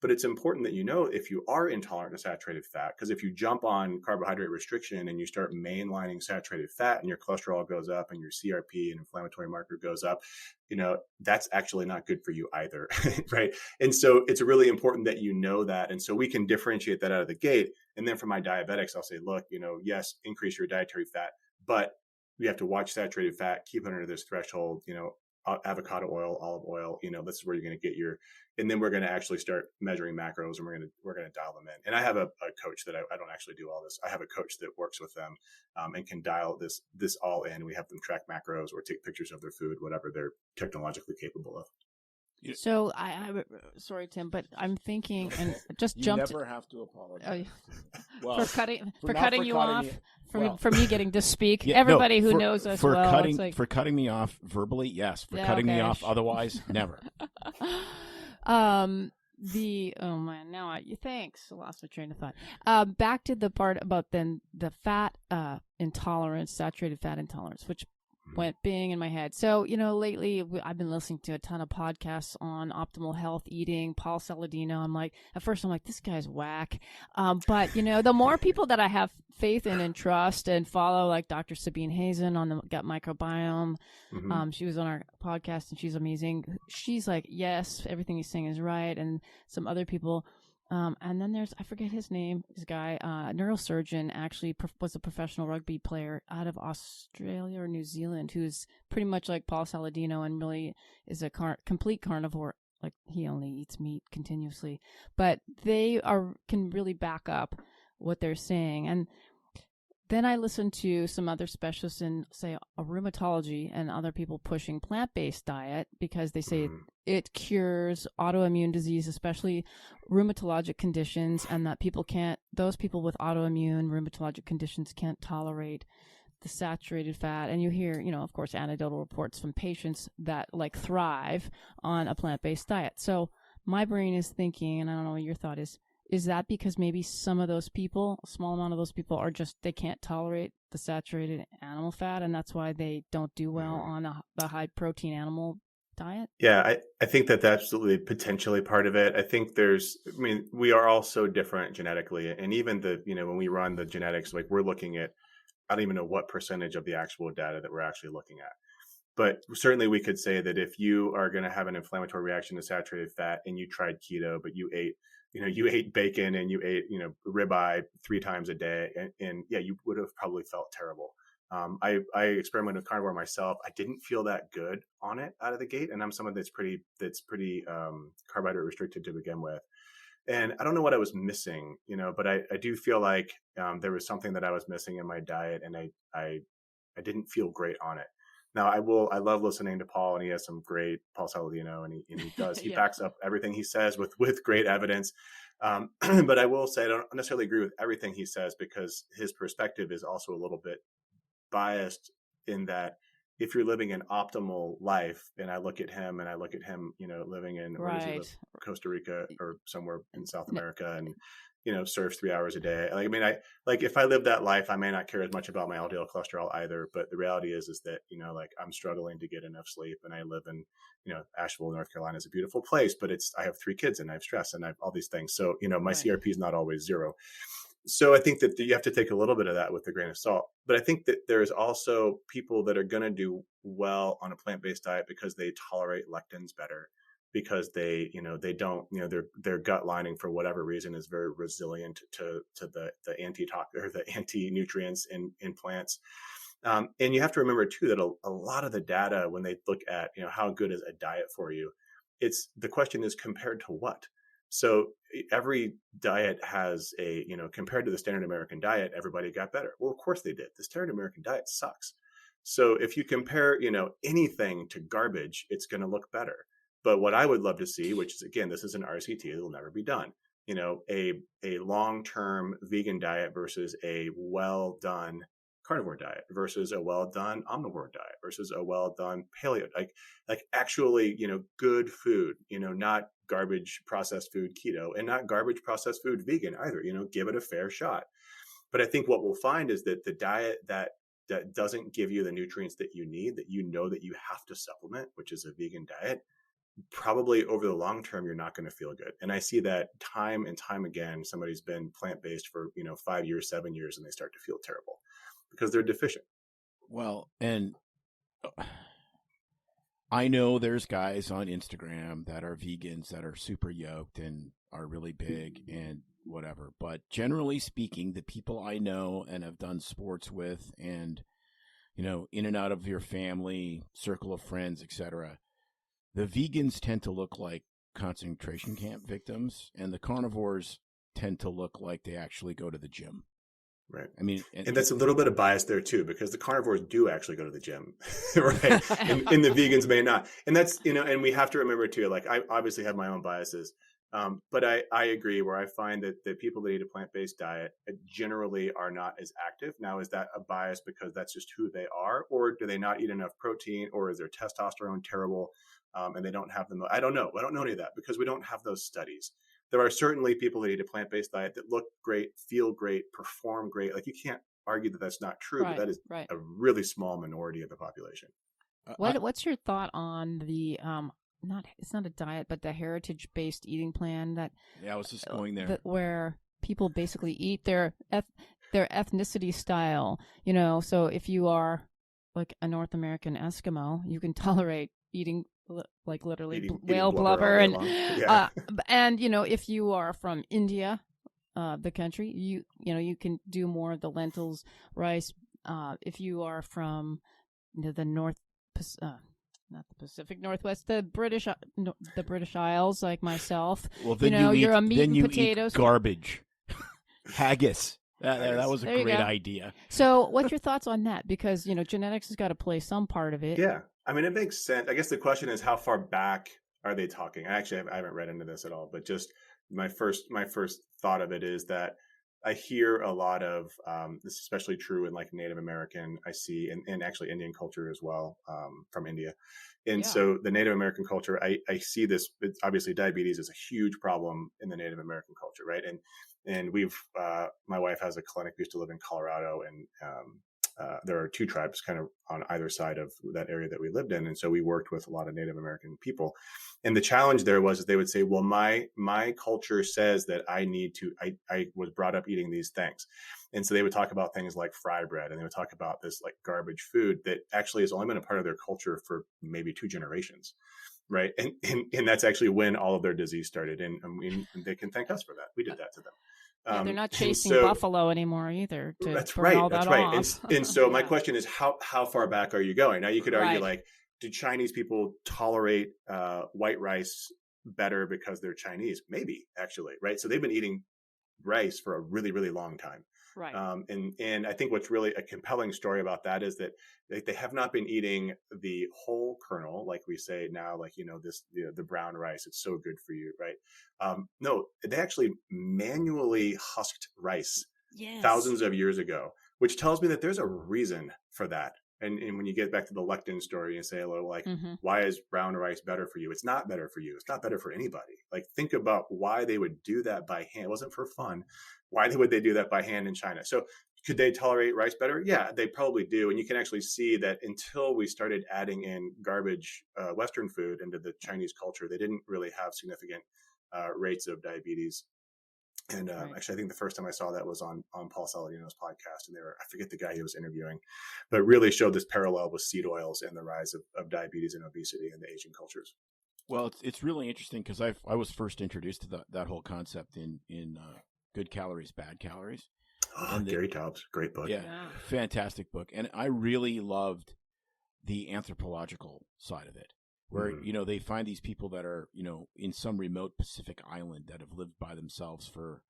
But it's important that if you are intolerant to saturated fat, because if you jump on carbohydrate restriction and you start mainlining saturated fat and your cholesterol goes up and your CRP and inflammatory marker goes up, that's actually not good for you either, right? And so it's really important that you know that. And so we can differentiate that out of the gate. And then for my diabetics, I'll say, look, yes, increase your dietary fat, but you have to watch saturated fat, keep it under this threshold, avocado oil, olive oil, this is where you're going to get and then we're going to actually start measuring macros, and we're going to dial them in. And I have a coach that I don't actually do all this. I have a coach that works with them, and can dial this all in. We have them track macros or take pictures of their food, whatever they're technologically capable of. So sorry, Tim, but I'm thinking, and just jumped. You never have to apologize. For cutting you off. For me getting to speak. Everybody who knows us for cutting me off verbally, yes. For cutting me off otherwise, never. Thanks. I lost my train of thought. Back to the part about then the fat intolerance, saturated fat intolerance, which went bing in my head. So, lately I've been listening to a ton of podcasts on optimal health eating, Paul Saladino. At first I'm like, this guy's whack. But the more people that I have faith in and trust and follow, like Dr. Sabine Hazen on the gut microbiome. She was on our podcast and she's amazing. She's like, yes, everything he's saying is right. And some other people. And then there's, I forget his name, this guy, neurosurgeon, actually was a professional rugby player out of Australia or New Zealand, who's pretty much like Paul Saladino and really is a complete carnivore. Like he only eats meat continuously, but they can really back up what they're saying. And then I listened to some other specialists in, say, rheumatology and other people pushing plant-based diet because they say it cures autoimmune disease, especially rheumatologic conditions, and that those people with autoimmune rheumatologic conditions can't tolerate the saturated fat. And you hear, of course, anecdotal reports from patients that thrive on a plant-based diet. So my brain is thinking, and I don't know what your thought is that because maybe some of those people, a small amount of those people they can't tolerate the saturated animal fat, and that's why they don't do well on the high protein animal diet? Yeah, I think that's absolutely potentially part of it. I think we are all so different genetically, and even when we run the genetics, we're looking at, I don't even know what percentage of the actual data that we're actually looking at. But certainly we could say that if you are going to have an inflammatory reaction to saturated fat and you tried keto, but you ate you ate bacon and you ate, ribeye 3 times a day, and yeah, you would have probably felt terrible. I experimented with carnivore myself. I didn't feel that good on it out of the gate, and I'm someone that's pretty carbohydrate restricted to begin with. And I don't know what I was missing, but I do feel like there was something that I was missing in my diet, and I didn't feel great on it. Now I love listening to Paul, and he has some great, Paul Saladino, and he does, he Yeah. backs up everything he says with great evidence. But I will say I don't necessarily agree with everything he says, because his perspective is also a little bit biased in that if you're living an optimal life, and I look at him, living in, where does he live? Costa Rica or somewhere in South America, and, surfs 3 hours a day. If I live that life, I may not care as much about my LDL cholesterol either. But the reality is that, I'm struggling to get enough sleep, and I live in, Asheville, North Carolina is a beautiful place, but I have 3 kids, and I have stress, and I have all these things. So, my CRP is not always zero. So I think that you have to take a little bit of that with a grain of salt. But I think that there's also people that are going to do well on a plant-based diet because they tolerate lectins better, because they don't, their gut lining for whatever reason is very resilient to the anti-nutrients in plants. And you have to remember too that a lot of the data, when they look at, how good is a diet for you, the question is compared to what? So every diet has compared to the standard American diet, everybody got better. Well, of course they did. The standard American diet sucks. So if you compare, anything to garbage, it's going to look better. But what I would love to see, which is, again, this is an RCT, it'll never be done, a long-term vegan diet versus a well-done carnivore diet versus a well-done omnivore diet versus a well-done paleo, like actually, good food, not garbage processed food keto, and not garbage processed food vegan either, give it a fair shot. But I think what we'll find is that the diet that doesn't give you the nutrients that you need, that that you have to supplement, which is a vegan diet, probably over the long term, you're not going to feel good. And I see that time and time again. Somebody's been plant-based for, 5 years, 7 years, and they start to feel terrible because they're deficient. Well, and I know there's guys on Instagram that are vegans that are super yoked and are really big and whatever. But generally speaking, the people I know and have done sports with, and, in and out of your family, circle of friends, etc., the vegans tend to look like concentration camp victims, and the carnivores tend to look like they actually go to the gym. Right. I mean, and that's a little bit of bias there too, because the carnivores do actually go to the gym, right? and the vegans may not. And that's, and we have to remember too, like I obviously have my own biases. But I agree, where I find that the people that eat a plant-based diet generally are not as active. Now, is that a bias because that's just who they are, or do they not eat enough protein, or is their testosterone terrible and they don't have them? I don't know. I don't know any of that because we don't have those studies. There are certainly people that eat a plant-based diet that look great, feel great, perform great. Like, you can't argue that that's not true, but that is a really small minority of the population. What's your thought on the it's not a diet, but the heritage-based eating plan that? Yeah, I was just going there. Where people basically eat their ethnicity style. So if you are like a North American Eskimo, you can tolerate eating like literally whale blubber and and if you are from India, the country, you can do more of the lentils, rice. If you are from the North, not the Pacific Northwest, the British Isles, like myself. Well, then you're a meat and potatoes, garbage, haggis. That was a great idea. So, what's your thoughts on that? Because genetics has got to play some part of it. Yeah, I mean, it makes sense. I guess the question is, how far back are they talking? I haven't read into this at all, but just my first thought of it is that I hear a lot of this is especially true in like Native American, I see, and actually Indian culture as well, from India. And so the Native American culture, I see this. Obviously, diabetes is a huge problem in the Native American culture, right? And we've my wife has a clinic. We used to live in Colorado, and there are 2 tribes kind of on either side of that area that we lived in. And so we worked with a lot of Native American people. And the challenge there was they would say, well, my culture says that I was brought up eating these things. And so they would talk about things like fry bread, and they would talk about this like garbage food that actually has only been a part of their culture for maybe 2 generations. Right. And that's actually when all of their disease started. And they can thank us for that. We did that to them. Yeah, they're not chasing buffalo anymore either. That's right. And so my question is, how far back are you going? Now you could argue like, do Chinese people tolerate white rice better because they're Chinese? Maybe, actually. Right. So they've been eating rice for a really, really long time. Right. And I think what's really a compelling story about that is that they have not been eating the whole kernel, like we say now, like, the brown rice, it's so good for you, right? No, they actually manually husked rice thousands of years ago, which tells me that there's a reason for that. And when you get back to the lectin story and say, well, like, why is brown rice better for you? It's not better for you. It's not better for anybody. Like, think about why they would do that by hand. It wasn't for fun. Why would they do that by hand in China? So could they tolerate rice better? Yeah, they probably do. And you can actually see that until we started adding in garbage Western food into the Chinese culture, they didn't really have significant rates of diabetes. And actually, I think the first time I saw that was on Paul Saladino's podcast, and I forget the guy he was interviewing, but really showed this parallel with seed oils and the rise of diabetes and obesity in the Asian cultures. Well, it's really interesting because I was first introduced to that whole concept in Good Calories, Bad Calories. Oh, Gary Taubes, great book. Yeah, fantastic book. And I really loved the anthropological side of it, where, they find these people that are, in some remote Pacific island that have lived by themselves for,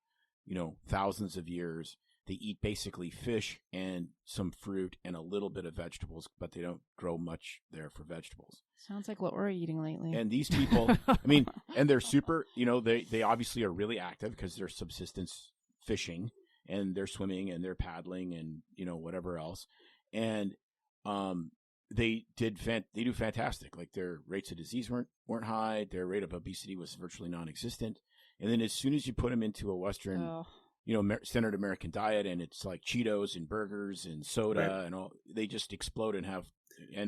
thousands of years. They eat basically fish and some fruit and a little bit of vegetables, but they don't grow much there for vegetables. Sounds like what we're eating lately. And these people, and they're super, they obviously are really active because they're subsistence fishing, and they're swimming and they're paddling and, whatever else. And, they do fantastic. Like, their rates of disease weren't high. Their rate of obesity was virtually non-existent. And then as soon as you put them into a Western, standard American diet, and it's like Cheetos and burgers and soda and all, they just explode and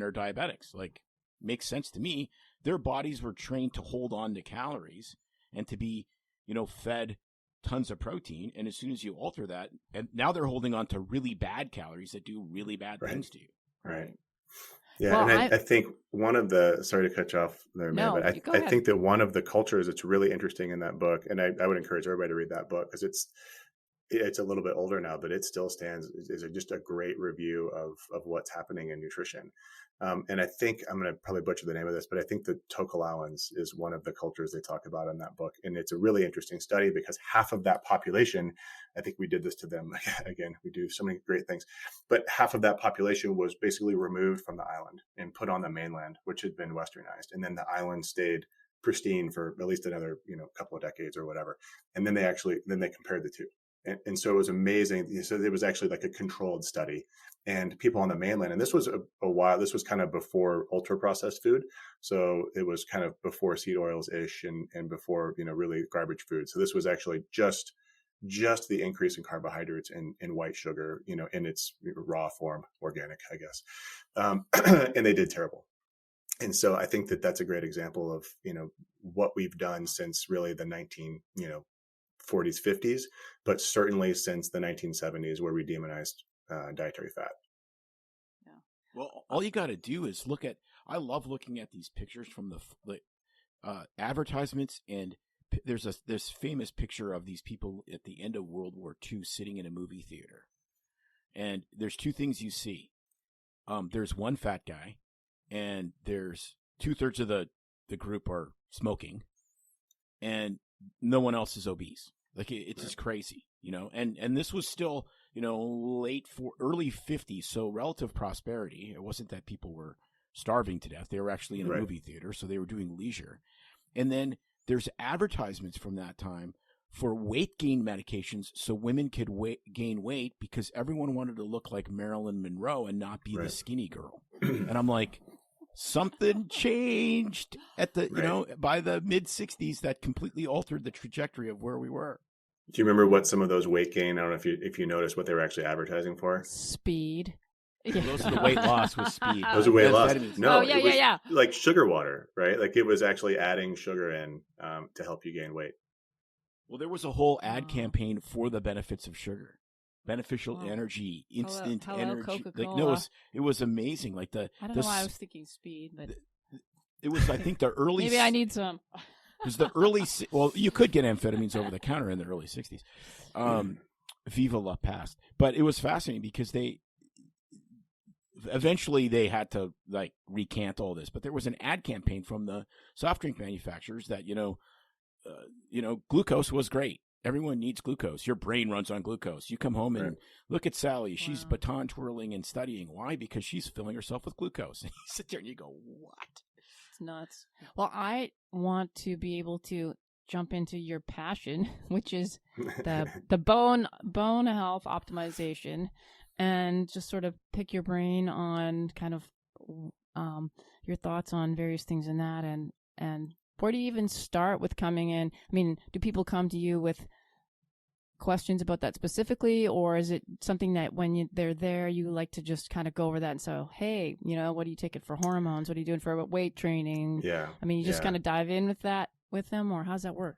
are diabetics. Like, makes sense to me. Their bodies were trained to hold on to calories and to be, fed tons of protein. And as soon as you alter that, and now they're holding on to really bad calories that do really bad things to you. Right. Yeah, well, and I think one of the, sorry to cut you off there, man, but I think that one of the cultures that's really interesting in that book, and I would encourage everybody to read that book because it's a little bit older now, but it still stands as just a great review of what's happening in nutrition. And I think I'm going to probably butcher the name of this, but I think the Tokelauans is one of the cultures they talk about in that book. And it's a really interesting study because half of that population, I think we did this to them. Again, we do so many great things, but half of that population was basically removed from the island and put on the mainland, which had been westernized. And then the island stayed pristine for at least another, couple of decades or whatever. And then they compared the two. And so it was amazing. So it was actually like a controlled study, and people on the mainland, and this was a while, this was kind of before ultra processed food. So it was kind of before seed oils ish and before, really garbage food. So this was actually just the increase in carbohydrates and white sugar, in its raw form, organic, I guess. And they did terrible. And so I think that that's a great example of, what we've done since really the 40s, 50s, but certainly since the 1970s, where we demonized dietary fat. Yeah. Well, all you got to do is I love looking at these pictures from the advertisements, and there's this famous picture of these people at the end of World War II sitting in a movie theater. And there's 2 things you see. There's one fat guy, and there's 2/3 of the group are smoking, and no one else is obese. Like, it's just crazy, and this was still, early 50s. So relative prosperity. It wasn't that people were starving to death. They were actually in a movie theater. So they were doing leisure. And then there's advertisements from that time for weight gain medications. So women could gain weight because everyone wanted to look like Marilyn Monroe and not be the skinny girl. And I'm like, something changed at by the mid 60s that completely altered the trajectory of where we were. Do you remember what some of those weight gain? I don't know if you noticed what they were actually advertising for. Speed. Yeah. Those are the weight loss with speed. Those are weight loss. Amphetamines. No, Oh, yeah, it was yeah. like sugar water, right? Like it was actually adding sugar in to help you gain weight. Well, there was a whole ad Wow. campaign for the benefits of sugar. Beneficial Wow. energy, instant Hello, energy. Coca-Cola. Like, no, it was amazing. Like I don't know why I was thinking speed, but it was, I think, the early. maybe I need some. It was the early. Well, you could get amphetamines over the counter in the early '60s. Viva la past. But it was fascinating because eventually they had to like recant all this. But there was an ad campaign from the soft drink manufacturers that glucose was great. Everyone needs glucose. Your brain runs on glucose. You come home and look at Sally. She's baton twirling and studying. Why? Because she's filling herself with glucose. And you sit there and you go, what? It's nuts. Well, I want to be able to jump into your passion, which is the bone health optimization, and just sort of pick your brain on kind of your thoughts on various things in that, and where do you even start with coming in? I mean, do people come to you with questions about that specifically, or is it something that when they're there, you like to just kind of go over that and say, hey, what are you taking for hormones? What are you doing for weight training? Yeah. I mean, you just kind of dive in with that with them, or how's that work?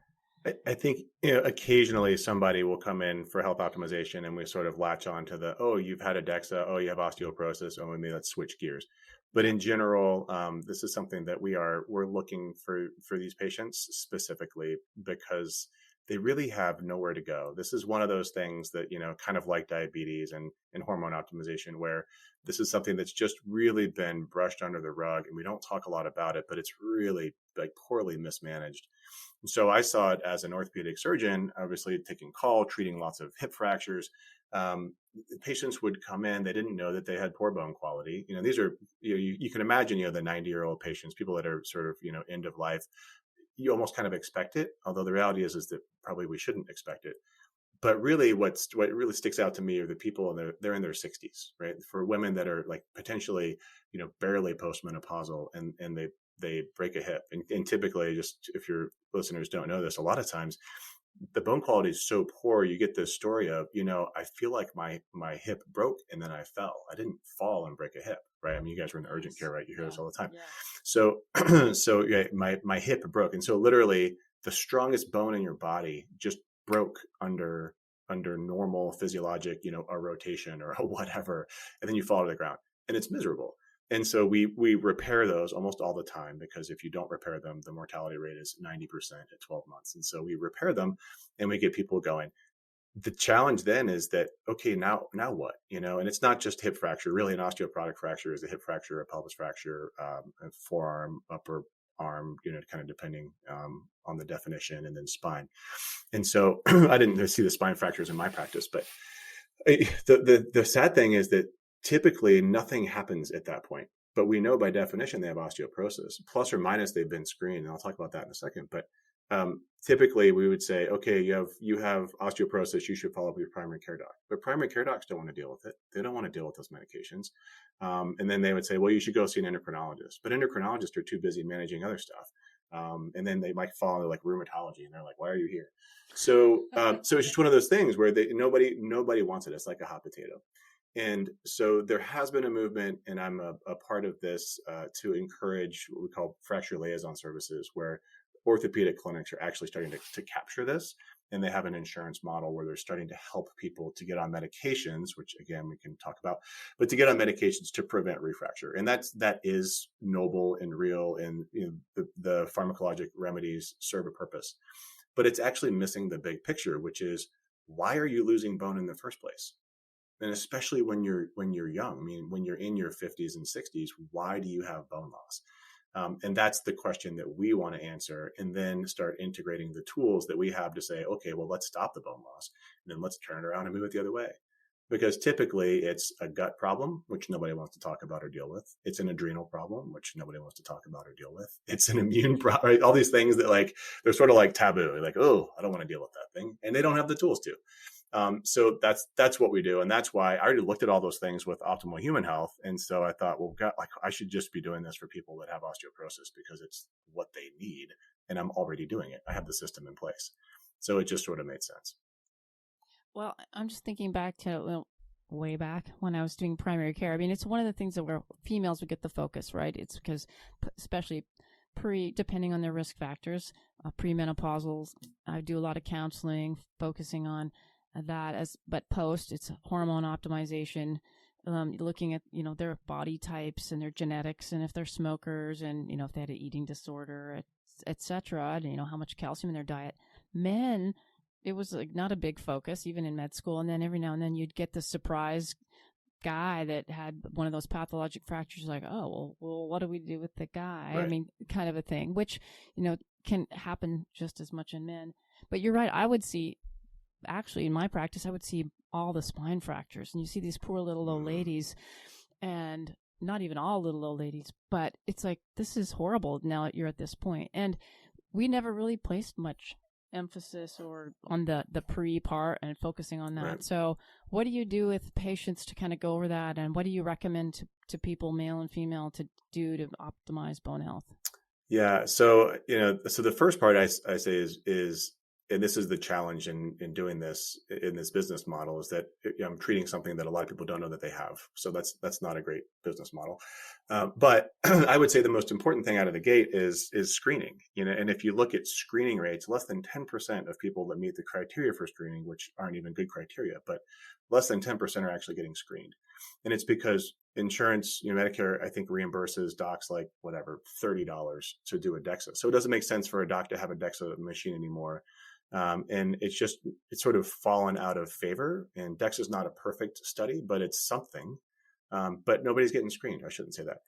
I think occasionally somebody will come in for health optimization and we sort of latch on to the, oh, you've had a DEXA, oh, you have osteoporosis, oh, maybe let's switch gears. But in general, this is something that we're looking for these patients specifically because they really have nowhere to go. This is one of those things that, kind of like diabetes and hormone optimization, where this is something that's just really been brushed under the rug and we don't talk a lot about it, but it's really like poorly mismanaged. And so I saw it as an orthopedic surgeon, obviously taking call, treating lots of hip fractures. Patients would come in, they didn't know that they had poor bone quality. These are, you can imagine, the 90-year-old patients, people that are sort of, end of life. You almost kind of expect it, although the reality is that probably we shouldn't expect it. But really what really sticks out to me are the people they're in their 60s, right? For women that are like potentially, barely postmenopausal and they break a hip. And typically, just if your listeners don't know this, a lot of times the bone quality is so poor, you get this story of, I feel like my hip broke and then I fell. I didn't fall and break a hip, right? I mean, you guys are in the urgent care, right? You hear this all the time. Yeah. So yeah, my hip broke. And so literally the strongest bone in your body just broke under normal physiologic, a rotation or a whatever. And then you fall to the ground and it's miserable. And so we repair those almost all the time, because if you don't repair them, the mortality rate is 90% at 12 months. And so we repair them and we get people going. The challenge then is that, okay, now what? And it's not just hip fracture. Really, an osteoporotic fracture is a hip fracture, a pelvis fracture, a forearm, upper arm, kind of depending on the definition, and then spine. And so I didn't see the spine fractures in my practice, but the sad thing is that typically nothing happens at that point, but we know by definition they have osteoporosis, plus or minus they've been screened. And I'll talk about that in a second. But typically we would say, okay, you have osteoporosis, you should follow up with your primary care doc. But primary care docs don't want to deal with it. They don't want to deal with those medications. And then they would say, well, you should go see an endocrinologist. But endocrinologists are too busy managing other stuff. And then they might fall into like rheumatology and they're like, why are you here? So it's just one of those things where nobody wants it. It's like a hot potato. And so there has been a movement, and I'm a part of this, to encourage what we call fracture liaison services, where orthopedic clinics are actually starting to capture this. And they have an insurance model where they're starting to help people to get on medications, which again, we can talk about, but to get on medications to prevent refracture. And that is noble and real. And the pharmacologic remedies serve a purpose, but it's actually missing the big picture, which is, why are you losing bone in the first place? And especially when you're young, I mean, when you're in your 50s and 60s, why do you have bone loss? And that's the question that we want to answer, and then start integrating the tools that we have to say, okay, well, let's stop the bone loss, and then let's turn it around and move it the other way. Because typically it's a gut problem, which nobody wants to talk about or deal with. It's an adrenal problem, which nobody wants to talk about or deal with. It's an immune problem, right? All these things that like, they're sort of like taboo. Like, oh, I don't want to deal with that thing. And they don't have the tools to. So that's what we do. And that's why I already looked at all those things with optimal human health. And so I thought, well, God, I should just be doing this for people that have osteoporosis because it's what they need. And I'm already doing it. I have the system in place. So it just sort of made sense. Well, I'm just thinking back to way back when I was doing primary care. I mean, it's one of the things that where females would get the focus, right? It's because especially depending on their risk factors, premenopausals, I do a lot of counseling focusing on that but post, it's hormone optimization, looking at, their body types and their genetics, and if they're smokers, and, if they had an eating disorder, et cetera, and, how much calcium in their diet. Men, it was like not a big focus, even in med school. And then every now and then you'd get the surprise guy that had one of those pathologic fractures, like, oh, well, what do we do with the guy? Right. I mean, kind of a thing, which, can happen just as much in men. But you're right. I would see, actually, in my practice, I would see all the spine fractures. And you see these poor little old ladies, and not even all little old ladies, but it's like, this is horrible now that you're at this point. And we never really placed much emphasis or on the pre part and focusing on that. Right. So what do you do with patients to kind of go over that? And what do you recommend to people, male and female, to do to optimize bone health? Yeah. So, so the first part I say is, and this is the challenge in doing this in this business model, is that I'm treating something that a lot of people don't know that they have. So that's not a great business model. But I would say the most important thing out of the gate is screening. And if you look at screening rates, less than 10% of people that meet the criteria for screening, which aren't even good criteria, but less than 10% are actually getting screened. And it's because insurance, Medicare, I think, reimburses docs like whatever, $30 to do a DEXA. So it doesn't make sense for a doc to have a DEXA machine anymore. And it's sort of fallen out of favor. And DEXA is not a perfect study, but it's something. But nobody's getting screened. I shouldn't say that.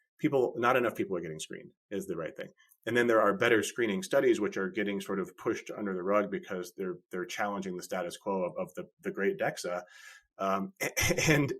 Not enough people are getting screened is the right thing. And then there are better screening studies which are getting sort of pushed under the rug because they're challenging the status quo of the great DEXA. And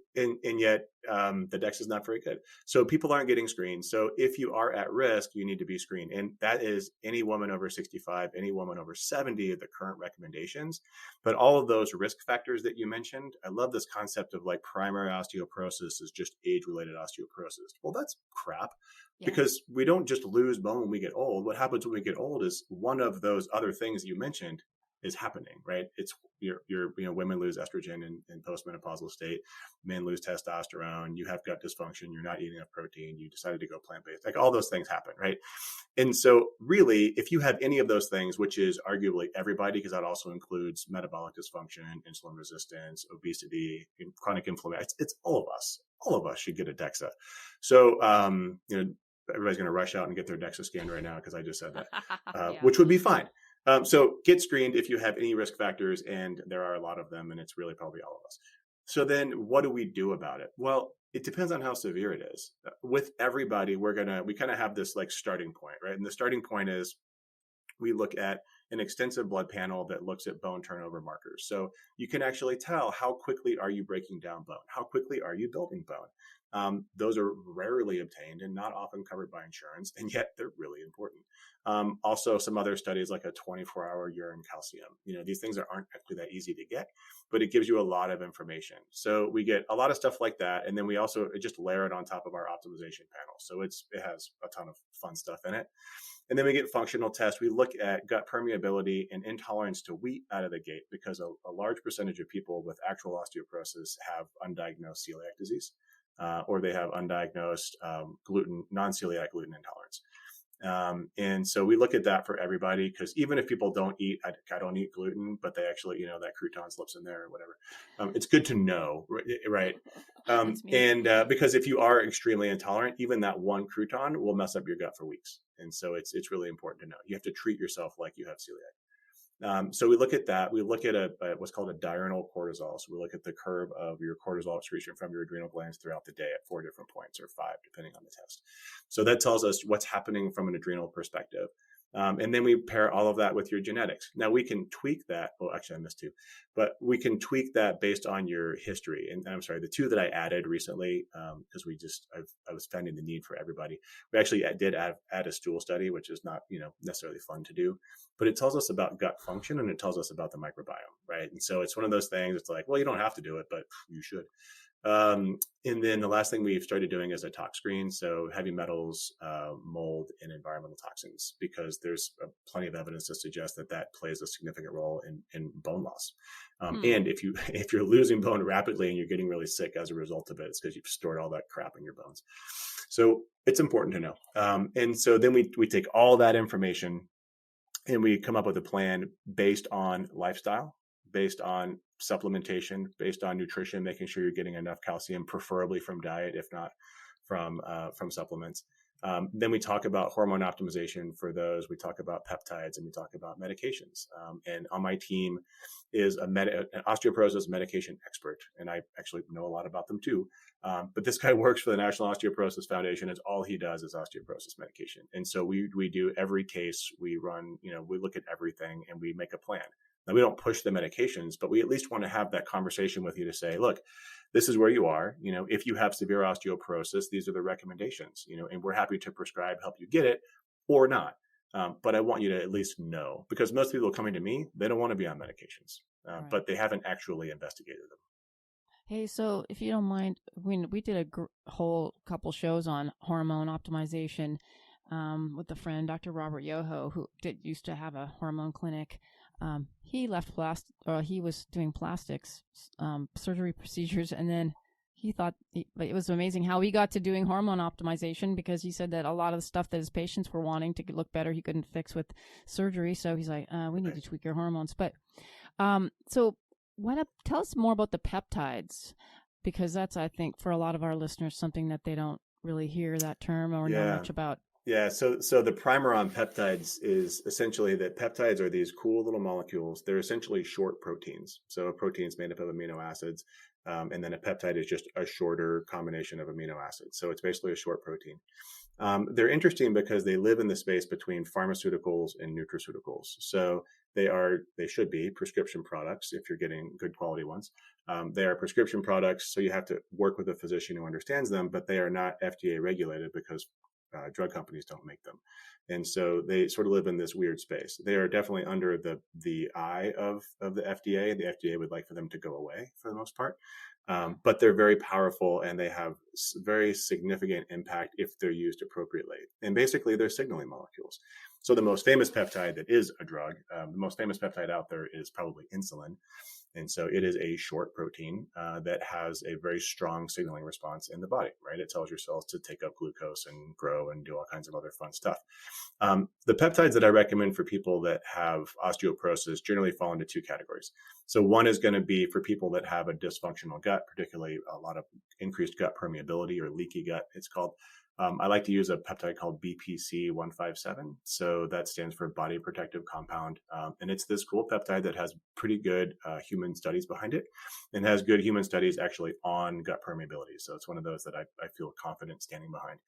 yet the DEXA is not very good. So people aren't getting screened. So if you are at risk, you need to be screened. And that is any woman over 65, any woman over 70 are the current recommendations. But all of those risk factors that you mentioned, I love this concept of like primary osteoporosis is just age-related osteoporosis. Well, that's crap. Yeah. Because we don't just lose bone when we get old. What happens when we get old is one of those other things you mentioned is happening, right? It's women lose estrogen in postmenopausal state, men lose testosterone, you have gut dysfunction, you're not eating enough protein, you decided to go plant-based, like all those things happen, right? And so really, if you have any of those things, which is arguably everybody, because that also includes metabolic dysfunction, insulin resistance, obesity, chronic inflammation, it's all of us should get a DEXA. So, everybody's going to rush out and get their DEXA scanned right now because I just said that, yeah. Which would be fine. So get screened if you have any risk factors, and there are a lot of them, and it's really probably all of us. So then what do we do about it? Well, it depends on how severe it is. With everybody, we kind of have this like starting point, right? And the starting point is we look at an extensive blood panel that looks at bone turnover markers. So you can actually tell how quickly are you breaking down bone? How quickly are you building bone? Those are rarely obtained and not often covered by insurance, and yet they're really important. Also, some other studies like a 24-hour urine calcium. These things aren't actually that easy to get, but it gives you a lot of information. So we get a lot of stuff like that, and then we also just layer it on top of our optimization panel. So it has a ton of fun stuff in it. And then we get functional tests. We look at gut permeability and intolerance to wheat out of the gate because a large percentage of people with actual osteoporosis have undiagnosed celiac disease. Or they have undiagnosed non-celiac gluten intolerance. And so we look at that for everybody, because even if people don't eat, I don't eat gluten, but they actually, that crouton slips in there or whatever. It's good to know, right? And because if you are extremely intolerant, even that one crouton will mess up your gut for weeks. And so it's really important to know. You have to treat yourself like you have celiac. So we look at that. We look at what's called a diurnal cortisol. So we look at the curve of your cortisol excretion from your adrenal glands throughout the day at 4 different points, or 5, depending on the test. So that tells us what's happening from an adrenal perspective. And then we pair all of that with your genetics. Now we can tweak that. Well, actually I missed 2, but we can tweak that based on your history. And I'm sorry, the 2 that I added recently, because I was finding the need for everybody. We actually did add a stool study, which is not, necessarily fun to do, but it tells us about gut function and it tells us about the microbiome, right? And so it's one of those things. It's like, well, you don't have to do it, but you should. And then the last thing we've started doing is a tox screen. So heavy metals, mold, and environmental toxins, because there's plenty of evidence to suggest that plays a significant role in bone loss. And if you're losing bone rapidly and you're getting really sick as a result of it, it's because you've stored all that crap in your bones. So it's important to know. And so then we take all that information and we come up with a plan based on lifestyle, based on supplementation, based on nutrition, making sure you're getting enough calcium, preferably from diet, if not from supplements. Then we talk about hormone optimization for those. We talk about peptides, and we talk about medications. And on my team is an osteoporosis medication expert, and I actually know a lot about them too. But this guy works for the National Osteoporosis Foundation, and all he does is osteoporosis medication. And so we do every case. We run, we look at everything, and we make a plan. Now, we don't push the medications, but we at least want to have that conversation with you to say, look, this is where you are. If you have severe osteoporosis, these are the recommendations, and we're happy to prescribe, help you get it or not. But I want you to at least know, because most people coming to me, they don't want to be on medications, Right. but they haven't actually investigated them. Hey, so if you don't mind, we did a whole couple shows on hormone optimization with a friend, Dr. Robert Yoho, who used to have a hormone clinic. He left he was doing plastics surgery procedures, and then he thought it was amazing how he got to doing hormone optimization, because he said that a lot of the stuff that his patients were wanting to look better, he couldn't fix with surgery. So he's like, we need to tweak your hormones. But so tell us more about the peptides, because that's, I think, for a lot of our listeners, something that they don't really hear that term or know much about. Yeah. So the primer on peptides is essentially that peptides are these cool little molecules. They're essentially short proteins. So a protein is made up of amino acids. And then a peptide is just a shorter combination of amino acids. So it's basically a short protein. They're interesting because they live in the space between pharmaceuticals and nutraceuticals. So they should be prescription products if you're getting good quality ones. They are prescription products, so you have to work with a physician who understands them, but they are not FDA regulated because drug companies don't make them. And so they sort of live in this weird space. They are definitely under the eye of the FDA. The FDA would like for them to go away for the most part. But they're very powerful, and they have very significant impact if they're used appropriately. And basically, they're signaling molecules. So the most famous peptide that is a drug, the most famous peptide out there is probably insulin. And so it is a short protein that has a very strong signaling response in the body, right? It tells your cells to take up glucose and grow and do all kinds of other fun stuff. The peptides that I recommend for people that have osteoporosis generally fall into two categories. So one is going to be for people that have a dysfunctional gut, particularly a lot of increased gut permeability, or leaky gut, it's called. I like to use a peptide called BPC-157. So that stands for Body Protective Compound. And it's this cool peptide that has pretty good human studies behind it, and has good human studies actually on gut permeability. So it's one of those that I feel confident standing behind.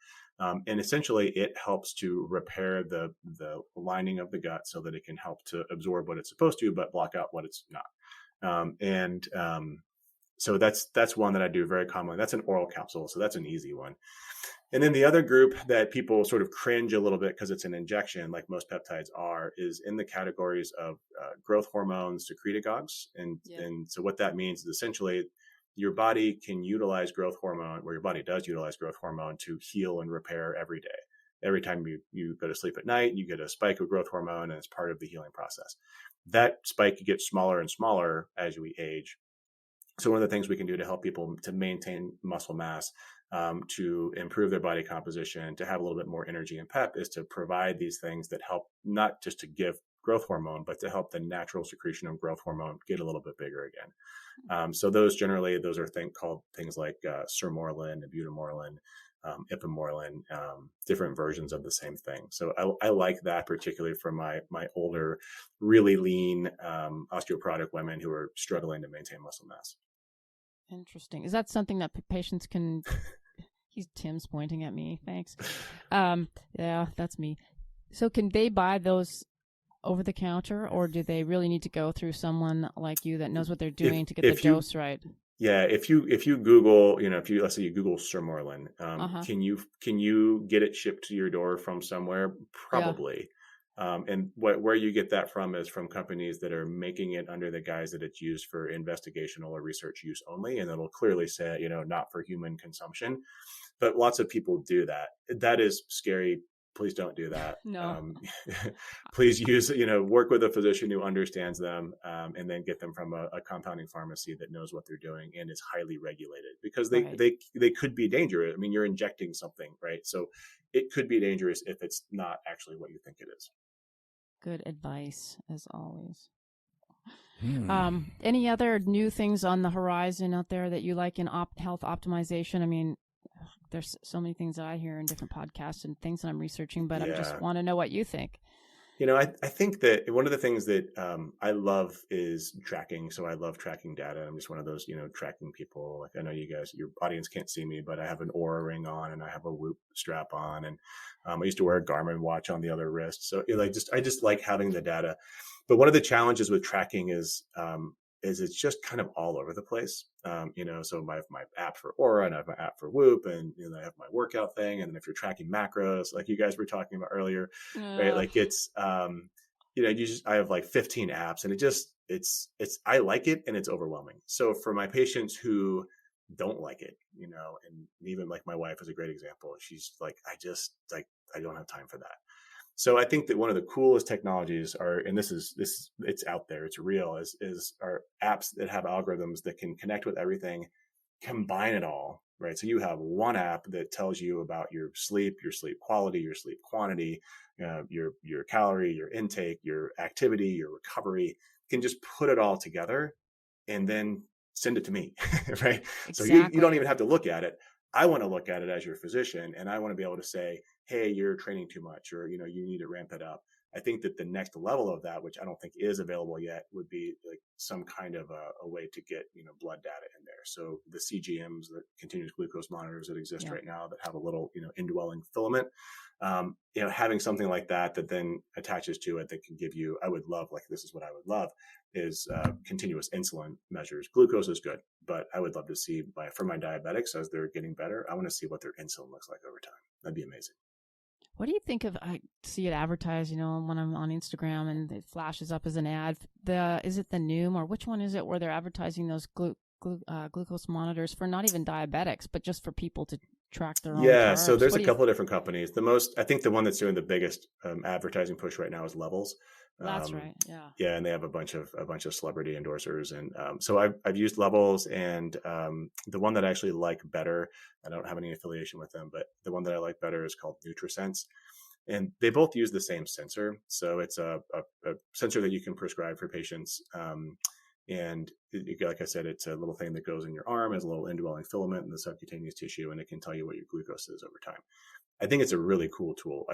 And essentially, it helps to repair the lining of the gut so that it can help to absorb what it's supposed to, but block out what it's not. So that's one that I do very commonly. That's an oral capsule, so that's an easy one. And then the other group that people sort of cringe a little bit because it's an injection, like most peptides are, is in the categories of growth hormones, secretagogues. And so what that means is essentially your body can utilize growth hormone, or your body does utilize growth hormone to heal and repair every day. Every time you go to sleep at night, you get a spike of growth hormone, and it's part of the healing process. That spike gets smaller and smaller as we age. So one of the things we can do to help people to maintain muscle mass, to improve their body composition, to have a little bit more energy and pep, is to provide these things that help not just to give growth hormone, but to help the natural secretion of growth hormone get a little bit bigger again. So those are things like sermorelin, ibutamoren, ipamorelin, different versions of the same thing. So I like that particularly for my older, really lean osteoporotic women who are struggling to maintain muscle mass. Interesting. Is that something that patients can? Tim's pointing at me. Thanks. Yeah, that's me. So can they buy those over the counter, or do they really need to go through someone like you that knows what they're doing to get the dose right? Yeah, if you Google, let's say you Google sermorelin, can you get it shipped to your door from somewhere? Probably. And where you get that from is from companies that are making it under the guise that it's used for investigational or research use only. And it'll clearly say, not for human consumption. But lots of people do that. That is scary. Please don't do that. No. Please work with a physician who understands them, and then get them from a compounding pharmacy that knows what they're doing and is highly regulated, because they could be dangerous. I mean, you're injecting something, right? So it could be dangerous if it's not actually what you think it is. Good advice, as always. Any other new things on the horizon out there that you like in health optimization? I mean, there's so many things that I hear in different podcasts and things that I'm researching, but I just want to know what you think. I think that one of the things that I love is tracking. So I love tracking data. I'm just one of those, tracking people. Like, I know you guys, your audience can't see me, but I have an Oura ring on and I have a Whoop strap on, and I used to wear a Garmin watch on the other wrist. So I just like having the data. But one of the challenges with tracking is it's just kind of all over the place. So I have my app for Oura and I have my app for Whoop, and I have my workout thing. And then if you're tracking macros, like you guys were talking about earlier, right? Like it's, I have like 15 apps, and it's I like it and it's overwhelming. So for my patients who don't like it, and even like my wife is a great example. She's like, I don't have time for that. So I think that one of the coolest technologies are, and it's out there, it's real, is our apps that have algorithms that can connect with everything, combine it all, right? So you have one app that tells you about your sleep quality, your sleep quantity, your calorie, your intake, your activity, your recovery. You can just put it all together and then send it to me, right? Exactly. So you don't even have to look at it. I want to look at it as your physician, and I want to be able to say, hey, you're training too much, or, you need to ramp it up. I think that the next level of that, which I don't think is available yet, would be like some kind of a way to get, blood data in there. So the CGMs, the continuous glucose monitors that exist right now that have a little, indwelling filament, having something like that then attaches to it that can give you, this is what I would love, is continuous insulin measures. Glucose is good, but I would love to see for my diabetics, as they're getting better, I want to see what their insulin looks like over time. That'd be amazing. What do you think of, I see it advertised, when I'm on Instagram and it flashes up as an ad, is it the Noom, or which one is it, where they're advertising those glucose monitors for not even diabetics, but just for people to track their own carbs? So there's a couple of different companies. I think the one that's doing the biggest advertising push right now is Levels. That's right. Yeah. Yeah. And they have a bunch of celebrity endorsers. And so I've used Levels, and the one that I actually like better, I don't have any affiliation with them, but the one that I like better is called NutriSense. And they both use the same sensor. So it's a sensor that you can prescribe for patients. And like I said, it's a little thing that goes in your arm, has a little indwelling filament in the subcutaneous tissue, and it can tell you what your glucose is over time. I think it's a really cool tool.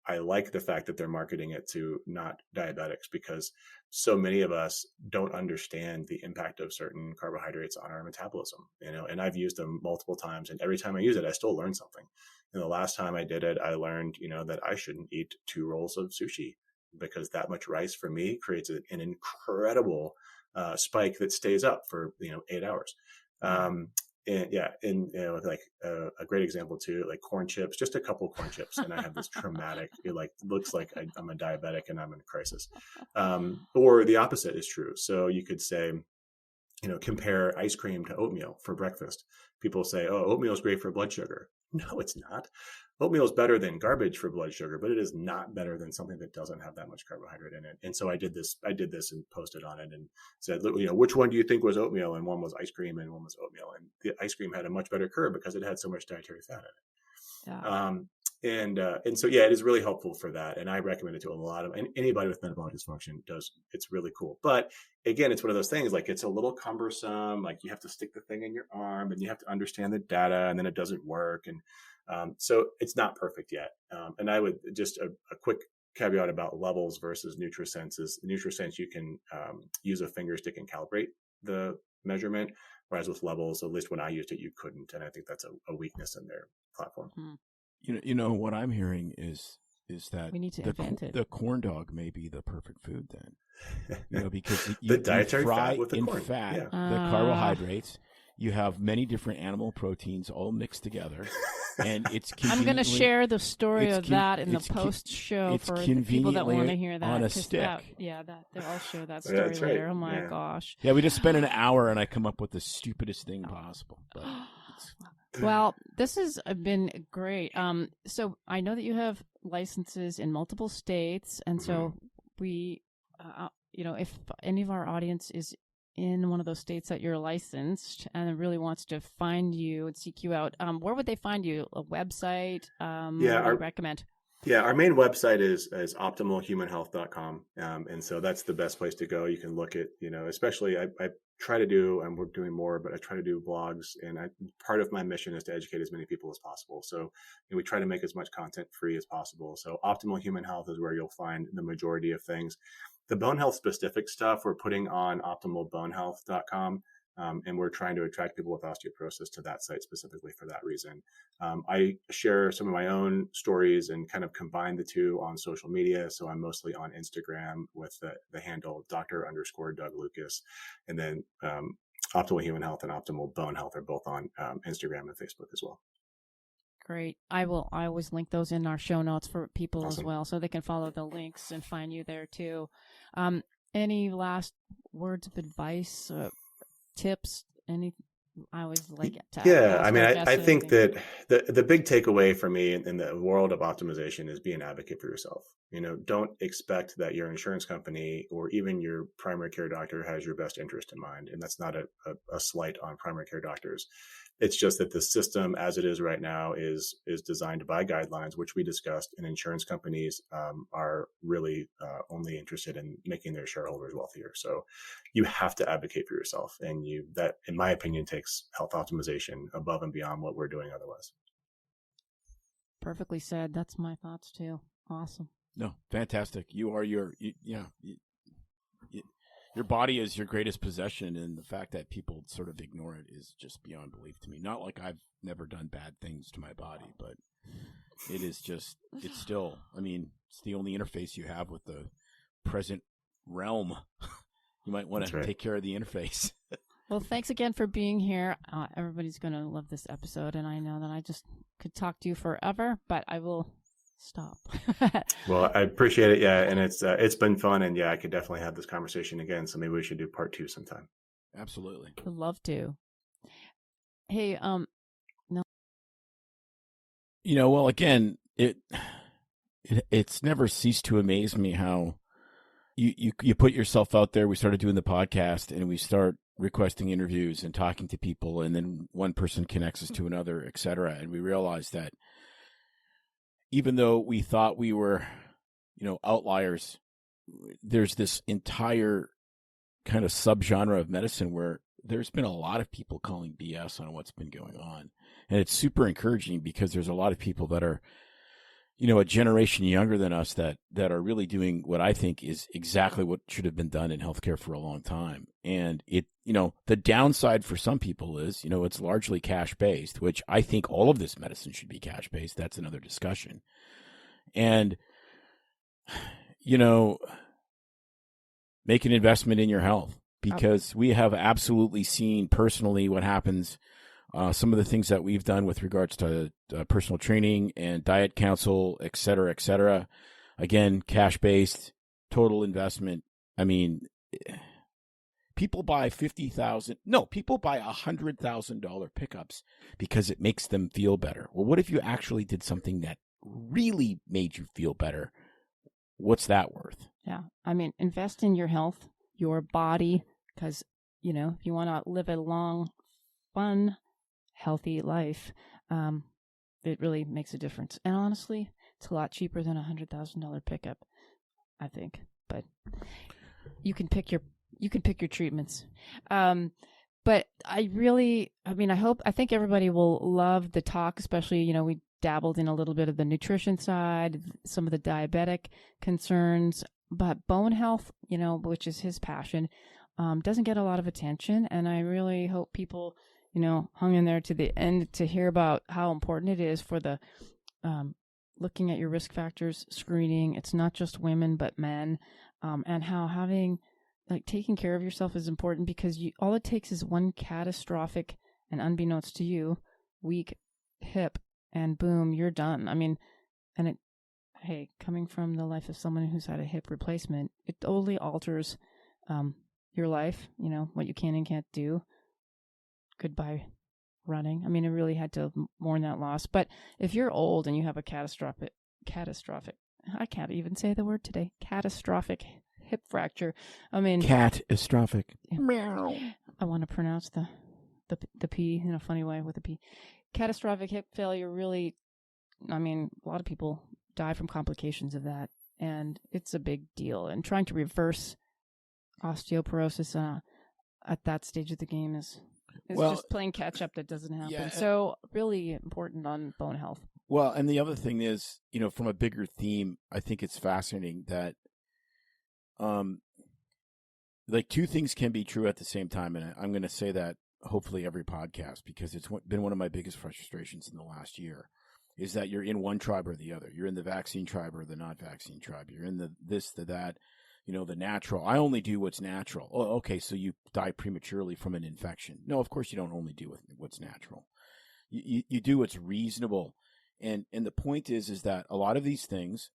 I like the fact that they're marketing it to not diabetics, because so many of us don't understand the impact of certain carbohydrates on our metabolism, and I've used them multiple times, and every time I use it, I still learn something. And the last time I did it, I learned, that I shouldn't eat 2 rolls of sushi, because that much rice for me creates an incredible spike that stays up for, 8 hours. A great example too, like corn chips, just a couple corn chips, and I have this traumatic, looks like I'm a diabetic and I'm in a crisis. Or the opposite is true. So you could say, compare ice cream to oatmeal for breakfast. People say, oh, oatmeal is great for blood sugar. No, it's not. Oatmeal is better than garbage for blood sugar, but it is not better than something that doesn't have that much carbohydrate in it. And so I did this and posted on it and said, which one do you think was oatmeal? And one was ice cream and one was oatmeal. And the ice cream had a much better curve because it had so much dietary fat in it. Yeah. And so, it is really helpful for that. And I recommend it to a lot of, and anybody with metabolic dysfunction it's really cool. But again, it's one of those things, like it's a little cumbersome, like you have to stick the thing in your arm and you have to understand the data, and then it doesn't work. And so it's not perfect yet. And I would just a quick caveat about Levels versus NutriSense is NutriSense, you can use a finger stick and calibrate the measurement, whereas with Levels, at least when I used it, you couldn't. And I think that's a weakness in their platform. Mm-hmm. What I'm hearing is that we need to invent it. The corn dog may be the perfect food then, because the dietary fry fat with the corn. the carbohydrates, You have many different animal proteins all mixed together. And it's I'm going to share the story of that in the post-show for the people that want to hear that. On a stick. I'll share that story later. Right. Oh, my gosh. Yeah, we just spent an hour, and I come up with the stupidest thing possible. But well, this has been great. So I know that you have licenses in multiple states, and so we, if any of our audience is in one of those states that you're licensed and really wants to find you and seek you out, where would they find you? A website? What do you recommend? Yeah, our main website is optimalhumanhealth.com. And so that's the best place to go. You can look at, especially I try to do, and we're doing more, but I try to do blogs, and part of my mission is to educate as many people as possible. So we try to make as much content free as possible. So Optimal Human Health is where you'll find the majority of things. The bone health specific stuff we're putting on optimalbonehealth.com. And we're trying to attract people with osteoporosis to that site specifically for that reason. I share some of my own stories and kind of combine the two on social media. So I'm mostly on Instagram with the handle Dr._Doug Lucas. And then Optimal Human Health and Optimal Bone Health are both on Instagram and Facebook as well. Great. I always link those in our show notes for people as well, so they can follow the links and find you there too. Any last words of advice, tips? I always like it to ask. I think that the big takeaway for me in the world of optimization is be an advocate for yourself. Don't expect that your insurance company or even your primary care doctor has your best interest in mind. And that's not a slight on primary care doctors. It's just that the system as it is right now is designed by guidelines, which we discussed, and insurance companies are really only interested in making their shareholders wealthier. So you have to advocate for yourself. And that, in my opinion, takes health optimization above and beyond what we're doing otherwise. Perfectly said. That's my thoughts too. Awesome. No, fantastic. You are your body is your greatest possession, and the fact that people sort of ignore it is just beyond belief to me. Not like I've never done bad things to my body, but it is just, it's still, it's the only interface you have with the present realm. You might want to take care of the interface. Well, thanks again for being here. Everybody's going to love this episode, and I know that I just could talk to you forever, but I will stop. Well, I appreciate it. Yeah. And it's been fun. And I could definitely have this conversation again. So maybe we should do part 2 sometime. Absolutely. Would love to. Hey, no. Well, again, it's never ceased to amaze me how you put yourself out there. We started doing the podcast and we start requesting interviews and talking to people. And then one person connects us to another, et cetera. And we realize that even though we thought we were, outliers, there's this entire kind of subgenre of medicine where there's been a lot of people calling BS on what's been going on. And it's super encouraging because there's a lot of people that are, a generation younger than us that are really doing what I think is exactly what should have been done in healthcare for a long time. And the downside for some people is, it's largely cash-based, which I think all of this medicine should be cash-based. That's another discussion. And, make an investment in your health, because we have absolutely seen personally what happens. Some of the things that we've done with regards to personal training and diet counsel, et cetera, et cetera. Again, cash-based, total investment. People buy people buy $100,000 pickups because it makes them feel better. Well, what if you actually did something that really made you feel better? What's that worth? Yeah. Invest in your health, your body, because, if you want to live a long, fun, healthy life, it really makes a difference. And honestly, it's a lot cheaper than $100,000 pickup, I think. But you can pick your treatments. But I think everybody will love the talk, especially, we dabbled in a little bit of the nutrition side, some of the diabetic concerns, but bone health, which is his passion, doesn't get a lot of attention. And I really hope people, hung in there to the end to hear about how important it is for the looking at your risk factors screening. It's not just women, but men, and how taking care of yourself is important, because all it takes is one catastrophic and unbeknownst to you, weak hip, and boom, you're done. I mean, and hey, coming from the life of someone who's had a hip replacement, it totally alters your life, what you can and can't do. Goodbye running. I mean, I really had to mourn that loss. But if you're old and you have a catastrophic, I can't even say the word today, catastrophic hip fracture. I mean, catastrophic. Meow. I want to pronounce the P in a funny way with a P. Catastrophic hip failure really, I mean, a lot of people die from complications of that, and it's a big deal. And trying to reverse osteoporosis at that stage of the game is just playing catch up. That doesn't happen. Yeah, so really important on bone health. Well, and the other thing is, from a bigger theme, I think it's fascinating that like two things can be true at the same time. And I'm going to say that hopefully every podcast, because it's been one of my biggest frustrations in the last year, is that you're in one tribe or the other. You're in the vaccine tribe or the not vaccine tribe. You're in the this, the that, the natural. I only do what's natural. Oh, okay. So you die prematurely from an infection. No, of course you don't only do what's natural. You do what's reasonable. And the point is that a lot of these things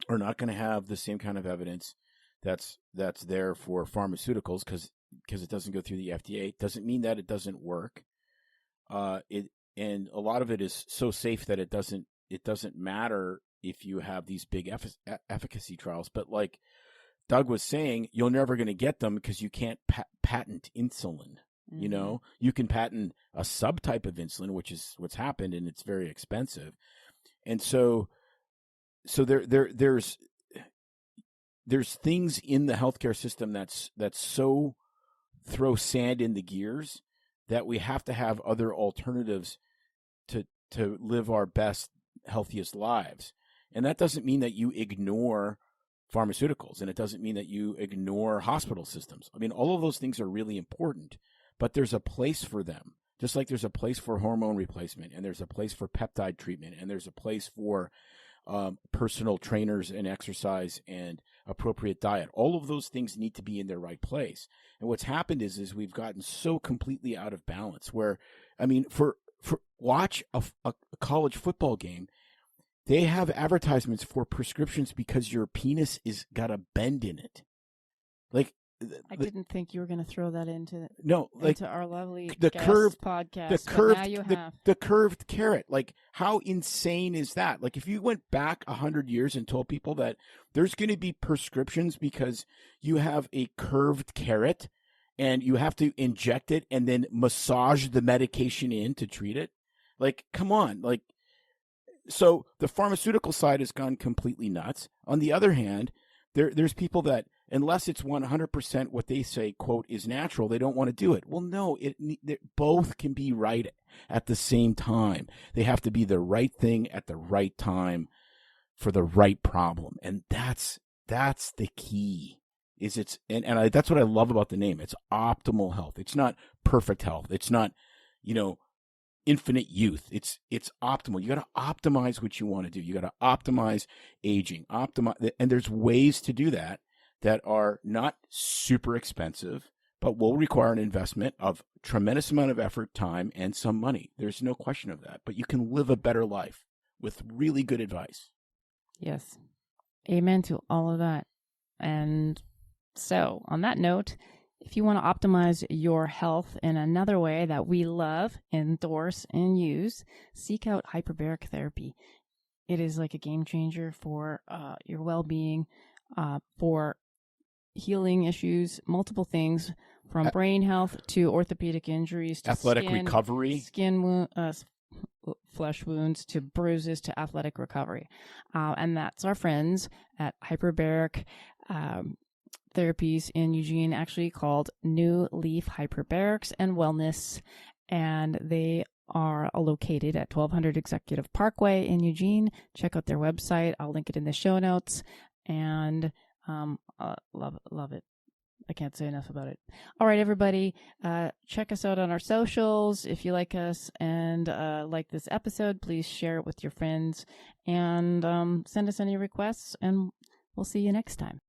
are not going to have the same kind of evidence that's there for pharmaceuticals because it doesn't go through the FDA. Doesn't mean that it doesn't work. And a lot of it is so safe that it doesn't matter if you have these big efficacy trials. But like Doug was saying, you're never going to get them because you can't patent insulin. Mm-hmm. You can patent a subtype of insulin, which is what's happened, and it's very expensive. And so there's things in the healthcare system that's so throw sand in the gears that we have to have other alternatives to live our best, healthiest lives. And that doesn't mean that you ignore pharmaceuticals, and it doesn't mean that you ignore hospital systems. I mean, all of those things are really important, but there's a place for them. Just like there's a place for hormone replacement, and there's a place for peptide treatment, and there's a place for personal trainers and exercise and appropriate diet. All of those things need to be in their right place. And what's happened is we've gotten so completely out of balance where, I mean, for watch a college football game, they have advertisements for prescriptions because your penis is got a bend in it. Like, I didn't think you were going to throw that into our lovely curved podcast. The curved carrot. Like, how insane is that? Like, if you went back 100 years and told people that there's going to be prescriptions because you have a curved carrot and you have to inject it and then massage the medication in to treat it, like, come on, like. So the pharmaceutical side has gone completely nuts. On the other hand, there's people that, unless it's 100% what they say, quote, is natural, they don't want to do it. Well, no, both can be right at the same time. They have to be the right thing at the right time for the right problem. And that's the key. That's what I love about the name. It's optimal health. It's not perfect health. It's not, infinite youth. It's optimal. You got to optimize what you want to do. You got to optimize aging, and there's ways to do that are not super expensive, but will require an investment of tremendous amount of effort, time, and some money. There's no question of that, but you can live a better life with really good advice. Yes. Amen to all of that. And so on that note, if you want to optimize your health in another way that we love, endorse, and use, seek out hyperbaric therapy. It is like a game changer for your well-being, for healing issues, multiple things, from brain health to orthopedic injuries to athletic recovery, flesh wounds to bruises to athletic recovery. And that's our friends at Hyperbaric Therapies in Eugene, actually called New Leaf Hyperbarics and Wellness, and they are located at 1200 Executive Parkway in Eugene. Check out their website. I'll link it in the show notes, and love it. I can't say enough about it. All right, everybody, check us out on our socials. If you like us and like this episode, please share it with your friends and send us any requests, and we'll see you next time.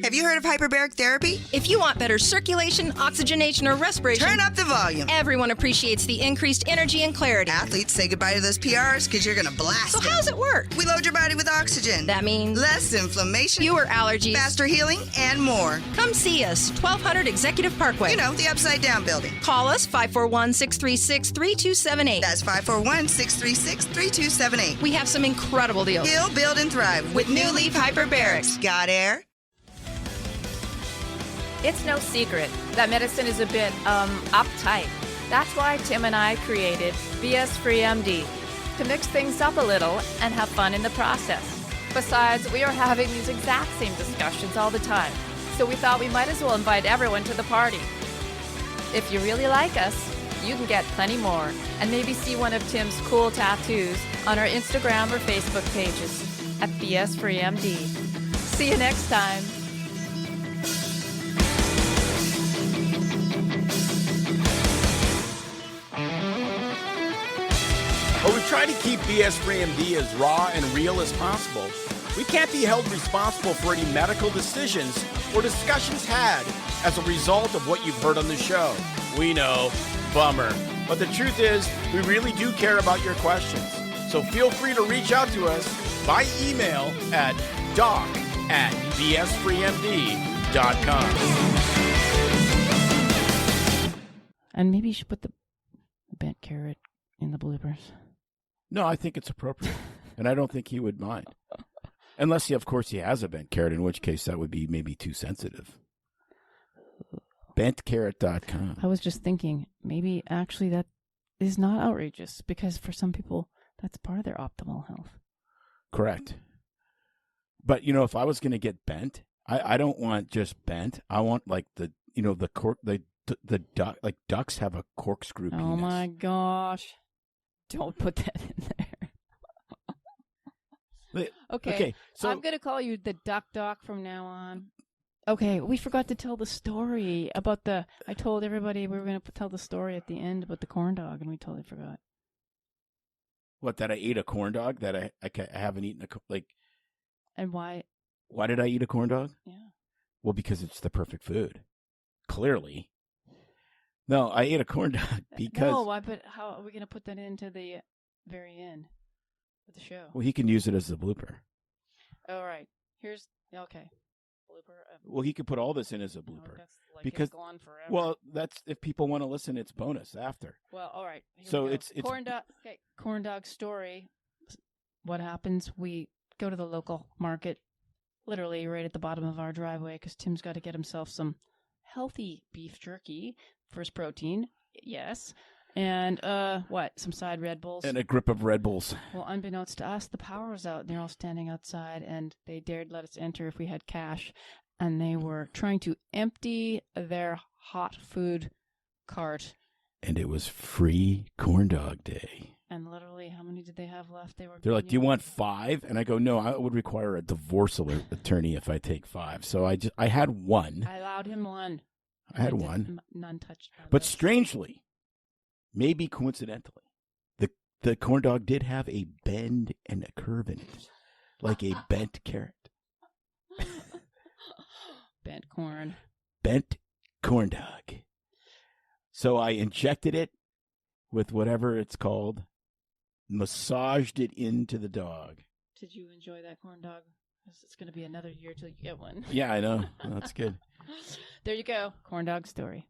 Have you heard of hyperbaric therapy? If you want better circulation, oxygenation, or respiration, Turn up the volume. everyone appreciates the increased energy and clarity. Athletes say goodbye to those PRs because you're going to blast So them. how's it work? We load your body with oxygen. That means Less inflammation, fewer allergies, faster healing, and more. Come see us, 1200 Executive Parkway. You know, the Upside Down building. Call us 541-636-3278. That's 541-636-3278. We have some incredible deals. Heal, build, and thrive With New Leaf Hyperbarics. Got air? It's no secret that medicine is a bit, uptight. That's why Tim and I created BS Free MD, to mix things up a little and have fun in the process. Besides, we are having these exact same discussions all the time, so we thought we might as well invite everyone to the party. If you really like us, you can get plenty more, and maybe see one of Tim's cool tattoos on our Instagram or Facebook pages at BS Free MD. See you next time. While we try to keep BS Free MD as raw and real as possible, we can't be held responsible for any medical decisions or discussions had as a result of what you've heard on the show. We know, bummer. But the truth is, we really do care about your questions. So feel free to reach out to us by email at doc@bsfreemd.com. And maybe you should put the bent carrot in the bloopers. No, I think it's appropriate. And I don't think he would mind. Unless, of course, he has a bent carrot, in which case that would be maybe too sensitive. Bentcarrot.com. I was just thinking, maybe actually that is not outrageous, because for some people, that's part of their optimal health. Correct. But, you know, if I was going to get bent, I don't want just bent. I want, like, the duck, like ducks have a corkscrew penis. Oh, my gosh. Don't put that in there. Okay, so I'm going to call you the Duck Doc from now on. Okay, we forgot to tell the story about I told everybody we were going to tell the story at the end about the corn dog, and we totally forgot. What, that I ate a corn dog? That I haven't eaten And why? Why did I eat a corn dog? Yeah. Well, because it's the perfect food. Clearly. No, I ate a corn dog because... No, why? But how are we going to put that into the very end of the show? Well, he can use it as a blooper. All right. Okay. Blooper. Well, he could put all this in as a blooper. That's like because, go on forever. well, that's if people want to listen, it's bonus after. Well, all right. So it's corn dog. Okay, corn dog story. What happens? We go to the local market, literally right at the bottom of our driveway, because Tim's got to get himself some healthy beef jerky for his protein. Yes. And some side Red Bulls. And a grip of Red Bulls. Well, unbeknownst to us, the power was out, and they're all standing outside, and they dared let us enter if we had cash. And they were trying to empty their hot food cart. And it was free corn dog day. And literally, how many did they have left? They're like, do you want 5? And I go, no, I would require a divorce attorney if I take 5. So I had 1. I allowed him 1. I had 1. None touched. But strangely, maybe coincidentally, the corn dog did have a bend and a curve in it, like a bent carrot. Bent corn. Bent corn dog. So I injected it with whatever it's called, massaged it into the dog. Did you enjoy that corn dog? It's going to be another year till you get one. Yeah, I know. That's good. There you go. Corn dog story.